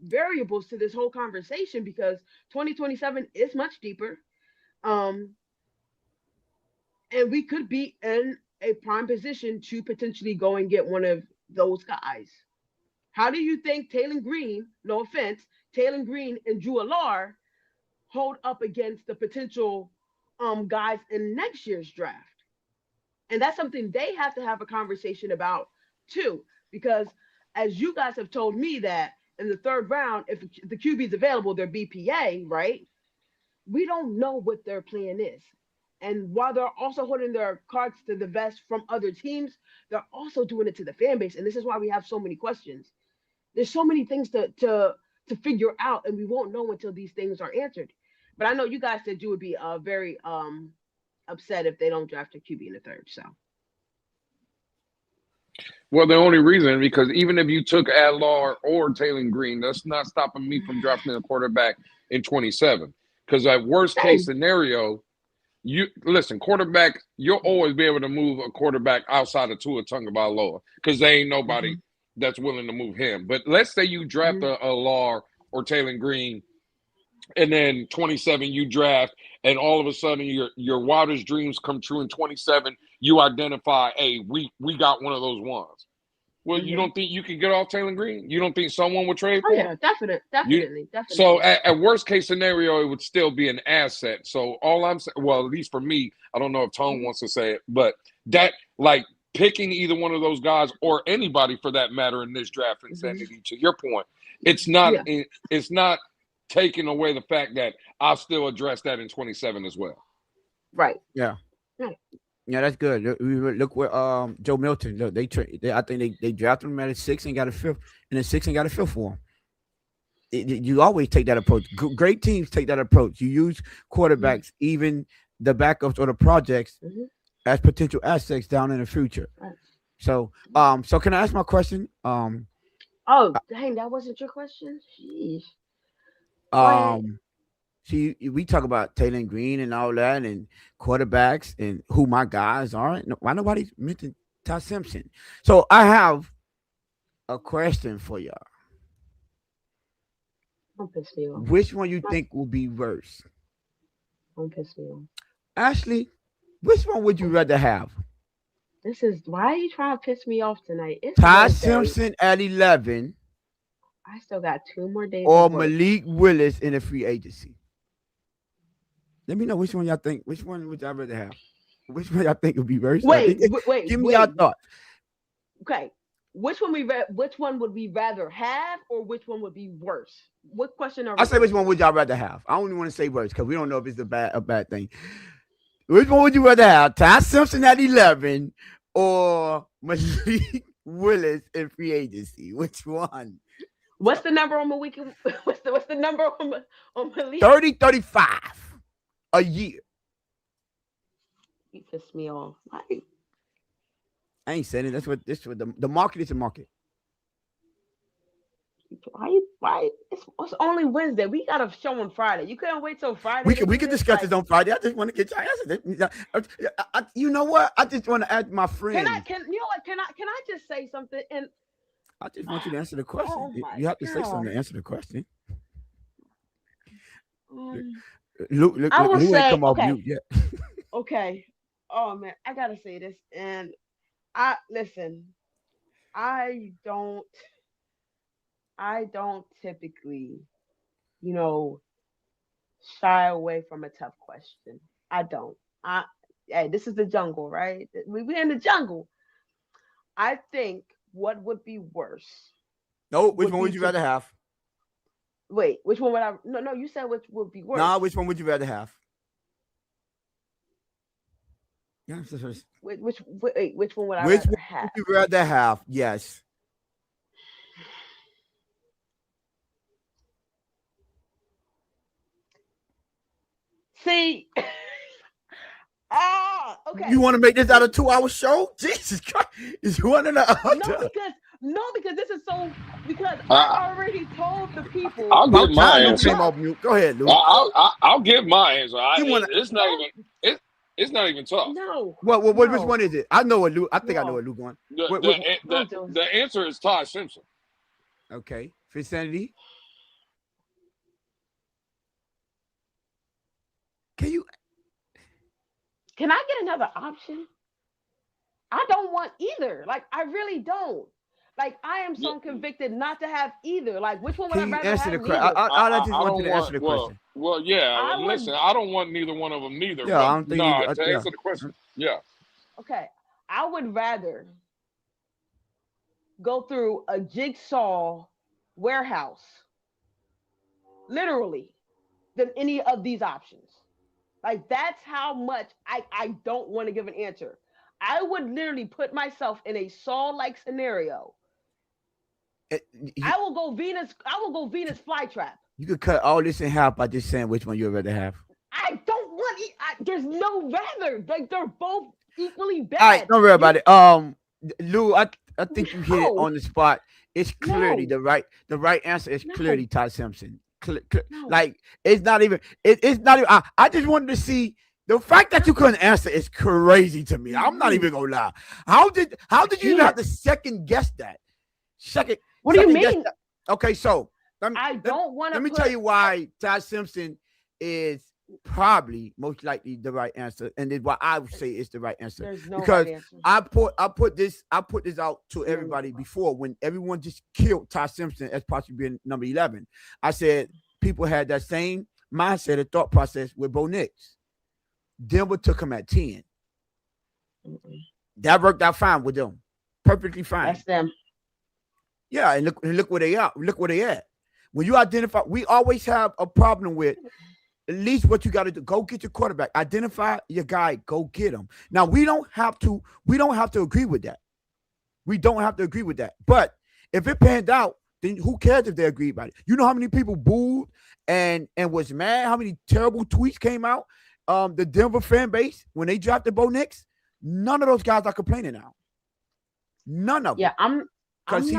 variables to this whole conversation because 2027 is much deeper. And we could be in a prime position to potentially go and get one of those guys. How do you think Talon Green, no offense, Talon Green and Drew Alar hold up against the potential guys in next year's draft? And that's something they have to have a conversation about too, because as you guys have told me that in the third round, if the QB is available, their BPA, right? We don't know what their plan is. And while they're also holding their cards to the vest from other teams, they're also doing it to the fan base. And this is why we have so many questions. There's so many things to figure out, and we won't know until these things are answered. But I know you guys said you would be very upset if they don't draft a QB in the third. So. Well, the only reason, because even if you took Adlar or Talon Green, that's not stopping me from drafting a quarterback in 27. Because at worst case scenario, quarterback, you'll always be able to move a quarterback outside of Tua Tagovailoa because there ain't nobody that's willing to move him. But let's say you draft a Lar or Talon Green, and then 27 you draft, and all of a sudden your wildest dreams come true in 27. You identify, hey, we got one of those ones. Well, you don't think you can get off Talon Green? You don't think someone would trade for him? Yeah, definitely. So at worst case scenario, it would still be an asset. So all I'm saying, well, at least for me, I don't know if Tone wants to say it, but that picking either one of those guys or anybody for that matter in this draft insanity, to your point, it's not taking away the fact that I'll still address that in 27 as well. Right. Yeah. Right. Yeah, that's good. Look where Joe Milton. Look, I think they drafted him at a 6 and got a 5th, and then 6 and got a 5th for him. You always take that approach. Great teams take that approach. You use quarterbacks, even the backups or the projects, as potential assets down in the future. So can I ask my question? Oh, dang, that wasn't your question? Jeez. See, we talk about Taylor Green and all that, and quarterbacks and who my guys are. Why nobody mentioned Ty Simpson? So I have a question for y'all. Don't piss me off. Which one you think will be worse? Don't piss me off. Ashley, which one would you rather have? Why are you trying to piss me off tonight? It's Ty Simpson at 11. I still got 2 more days. Or Malik Willis in the free agency. Let me know which one y'all think. Which one would y'all rather have? Which one y'all think would be worse? Wait. Give me your thoughts. Okay. Which one would we rather have, or which one would be worse? What question are we? I say which one would y'all rather have? I don't even want to say worse because we don't know if it's a bad thing. Which one would you rather have? Ty Simpson at 11 or Malik Willis in free agency? Which one? What's the number on Malik? What's the number on Malik? 30-35 a year. You pissed me off. I ain't saying it. That's what the market is a market. Why? It's only Wednesday. We got a show on Friday. You couldn't wait till Friday. We can discuss this on Friday. I just want to get your answer. You know what? I just want to ask my friend. Can I just say something? And I just want you to answer the question. Oh you have to say something to answer the question. Luke ain't come off mute yet. Okay. Oh man, I gotta say this, and listen. I don't typically, shy away from a tough question. I don't. Hey, this is the jungle, right? We're in the jungle. I think what would be worse. No, which one would you rather have? Wait, which one would I? No, you said which would be worse. Nah, which one would you rather have? Yeah, which one would I rather have? Would you rather have? Yes. See, okay. You want to make this out a 2-hour show? Jesus Christ! You want to know? No, because this is so. Because I already told the people. I'll give my answer. Go ahead, Luke. I'll give my answer. It's not even tough. No. Which one is it? I know what Luke. I think I know what Luke going. The answer is Ty Simpson. Okay, Insanity. Can I get another option? I don't want either. Like, I really don't. Like, I am so convicted not to have either. Like, which one would I rather have? I just want you to answer the question. Well, yeah. Listen, I don't want neither one of them neither. Yeah, I don't think to answer the question. Yeah. Okay. I would rather go through a jigsaw warehouse, literally, than any of these options. Like, that's how much I don't want to give an answer. I would literally put myself in a Saw-like scenario. I will go Venus flytrap. You could cut all this in half by just saying which one you'd rather have. I don't want it. There's no rather. Like, they're both equally bad. All right, don't worry about it. Lou, I think you hit it on the spot. It's clearly the right answer is clearly Ty Simpson. Like, it's not even. It's not even. I just wanted to see. The fact that you couldn't answer is crazy to me. I'm not even gonna lie. How did you even have to second guess that? What do you mean? Okay, so let me tell you why Ty Simpson is probably most likely the right answer, and then why I would say it's the right answer. There's no because right answer. I put this out to everybody before when everyone just killed Ty Simpson as possibly being number 11. I said people had that same mindset and thought process with Bo Nix. Denver took him at 10. That worked out fine with them. Perfectly fine. That's them. Yeah, and look where they are. Look where they at. When you identify, we always have a problem with at least what you got to do, go get your quarterback, identify your guy, go get him. Now we don't have to agree with that. We don't have to agree with that. But if it panned out, then who cares if they agree about it? You know how many people booed and was mad? How many terrible tweets came out? The Denver fan base when they drafted Bo Nix, none of those guys are complaining now. None of them. Yeah, because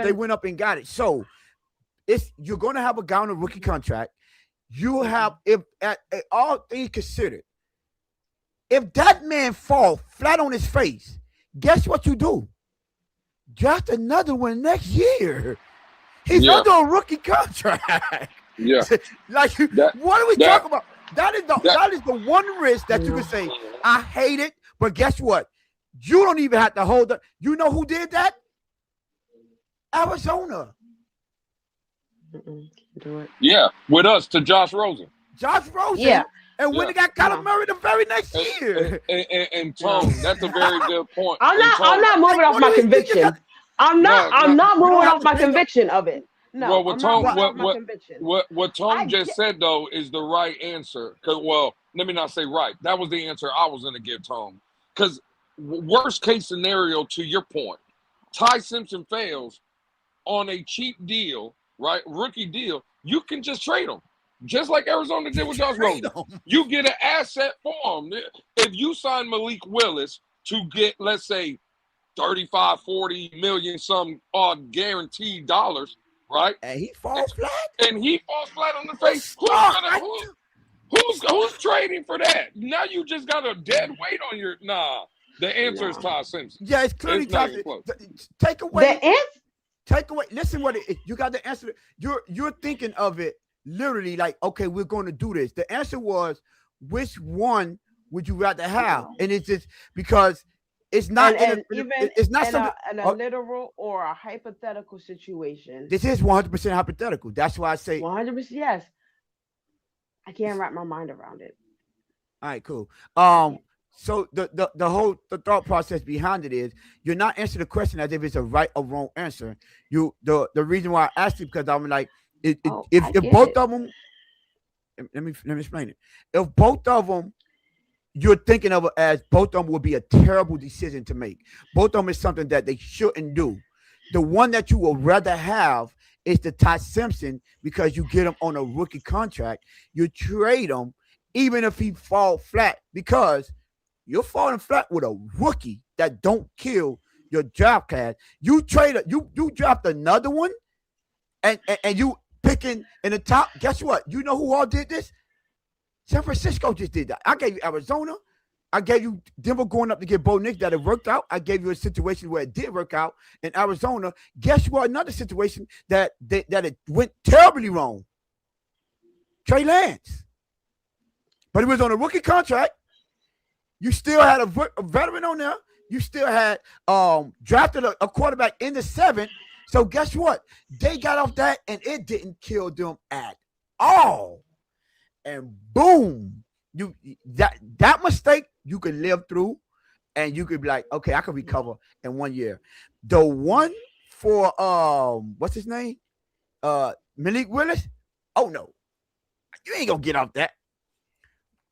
they went up and got it. So you're going to have a guy on a rookie contract. You have, if at all things considered, if that man fall flat on his face, guess what you do? Draft another one next year. He's under a rookie contract. Yeah. Like, what are we talking about? That is the one risk that you can say, I hate it, but guess what? You don't even have to hold up. You know who did that? Arizona. Do it. Yeah, with us to Josh Rosen. Yeah. And when they got Kyler Murray the very next year. And Tom, that's a very good point. I'm not moving off my conviction. I'm not moving off my conviction of it. No, well, what Tom just said though is the right answer. Well, let me not say right. That was the answer I was going to give Tom. Because worst case scenario, to your point, Ty Simpson fails on a cheap deal, right? Rookie deal. You can just trade him, just like Arizona did with Josh Rosen. You get an asset for him. If you sign Malik Willis to get, let's say, 35, 40 million, some odd guaranteed dollars. Right, and he falls flat. And he falls flat on the face. Who's trading for that? Now you just got a dead weight on your. Nah, the answer is Ty Simpson. Yeah, it's clearly Ty. Take away the answer. Take away. Listen, you got the answer. You're thinking of it literally like, okay, we're going to do this. The answer was, which one would you rather have? And it's just because. It's not it's not something in a literal or a hypothetical situation. This is 100% hypothetical. That's why I say 100%. Yes, I can't wrap my mind around it. All right, cool. So the thought process behind it is you're not answering the question as if it's a right or wrong answer. The reason why I asked you because I'm like if both of them. Let me explain it. If both of them. You're thinking of it as both of them would be a terrible decision to make. Both of them is something that they shouldn't do. The one that you would rather have is the Ty Simpson because you get him on a rookie contract. You trade him even if he fall flat because you're falling flat with a rookie that don't kill your draft class. You draft another one and you picking in the top. Guess what? You know who all did this? San Francisco just did that. I gave you Arizona. I gave you Denver going up to get Bo Nix that it worked out. I gave you a situation where it did work out in Arizona. Guess what? Another situation that it went terribly wrong. Trey Lance. But he was on a rookie contract. You still had a veteran on there. You still had drafted a quarterback in the 7th. So guess what? They got off that and it didn't kill them at all. And boom, that mistake you could live through, and you could be like, okay, I can recover in 1 year. The one for what's his name, Malik Willis. Oh no, you ain't gonna get off that.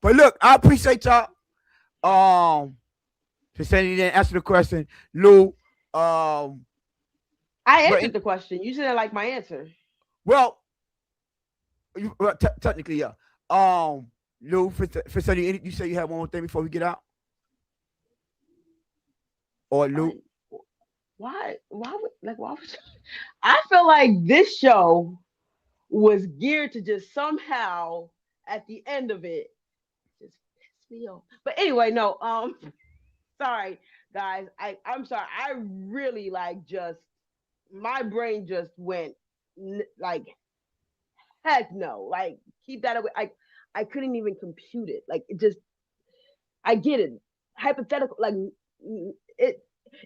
But look, I appreciate y'all. Since you didn't answer the question, Lou. I answered the question. You didn't like my answer. Well, technically, yeah. Lou, for Sunny, you say you have one more thing before we get out? Or Lou? Why I feel like this show was geared to just somehow at the end of it just piss me off. But anyway, no, sorry guys. I'm sorry. I really my brain just went like heck no. Like keep that away. I couldn't even compute it. Like it just I get it. Hypothetical, like it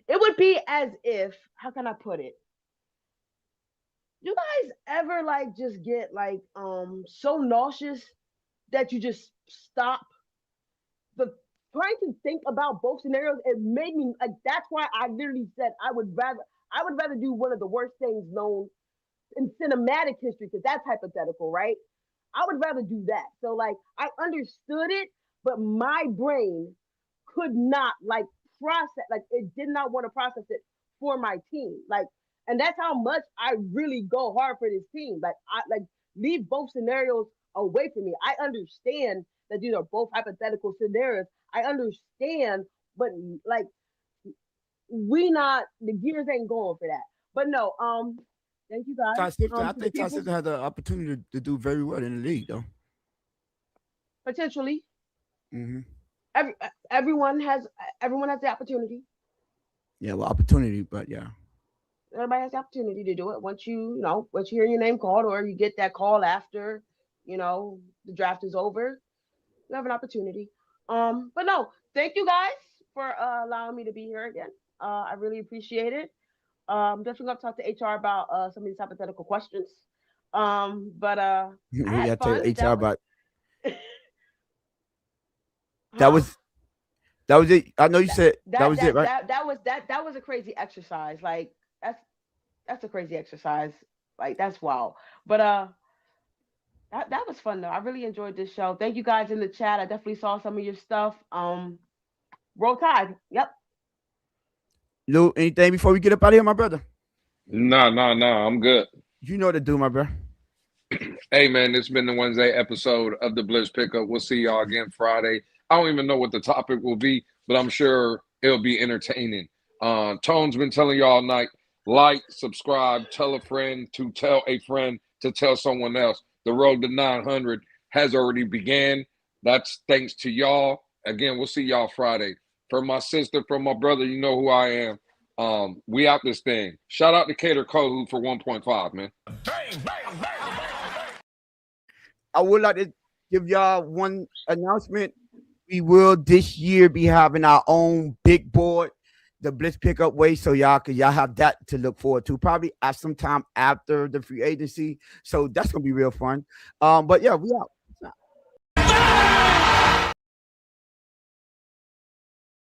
would be as if, how can I put it? You guys ever just get so nauseous that you just stop trying to think about both scenarios? It made me that's why I literally said I would rather do one of the worst things known in cinematic history, because that's hypothetical, right? I would rather do that. So like I understood it, but my brain could not like process, like it did not want to process it for my team. Like, and that's how much I really go hard for this team. Like I like leave both scenarios away from me. I understand that these are both hypothetical scenarios. I understand, but like we not the gears ain't going for that. But no, thank you guys. I To the think Ty people Simpson had the opportunity to do very well in the league, though. potentially Mm-hmm. every everyone has the opportunity. Yeah, well, opportunity, but yeah. Everybody has the opportunity to do it once once you hear your name called or you get that call after the draft is over. You have an opportunity. But no, thank you guys for allowing me to be here again. I really appreciate it. Definitely gonna talk to HR about some of these hypothetical questions. But I We had got to tell fun. HR That was about that huh? was that was it. I know you said that was it, right? That was a crazy exercise. Like that's a crazy exercise. Like that's wild. But that was fun though. I really enjoyed this show. Thank you guys in the chat. I definitely saw some of your stuff. Roll Tide. Yep. Lou, anything before we get up out of here, my brother? No, I'm good. You know what to do, my brother. Hey man, it's been the Wednesday episode of the Blitz Pickup. We'll see y'all again Friday. I don't even know what the topic will be, but I'm sure it'll be entertaining. Tone's been telling y'all all night, like, subscribe, tell a friend to tell a friend to tell someone else. The road to 900 has already began. That's thanks to y'all. Again, we'll see y'all Friday. For my sister, for my brother, you know who I am. We out this thing. Shout out to Cater Kohu for 1.5, man. I would like to give y'all one announcement. We will this year be having our own big board, the Blitz Pickup Way, so y'all have that to look forward to. Probably at some time after the free agency. So that's gonna be real fun. But yeah, we out.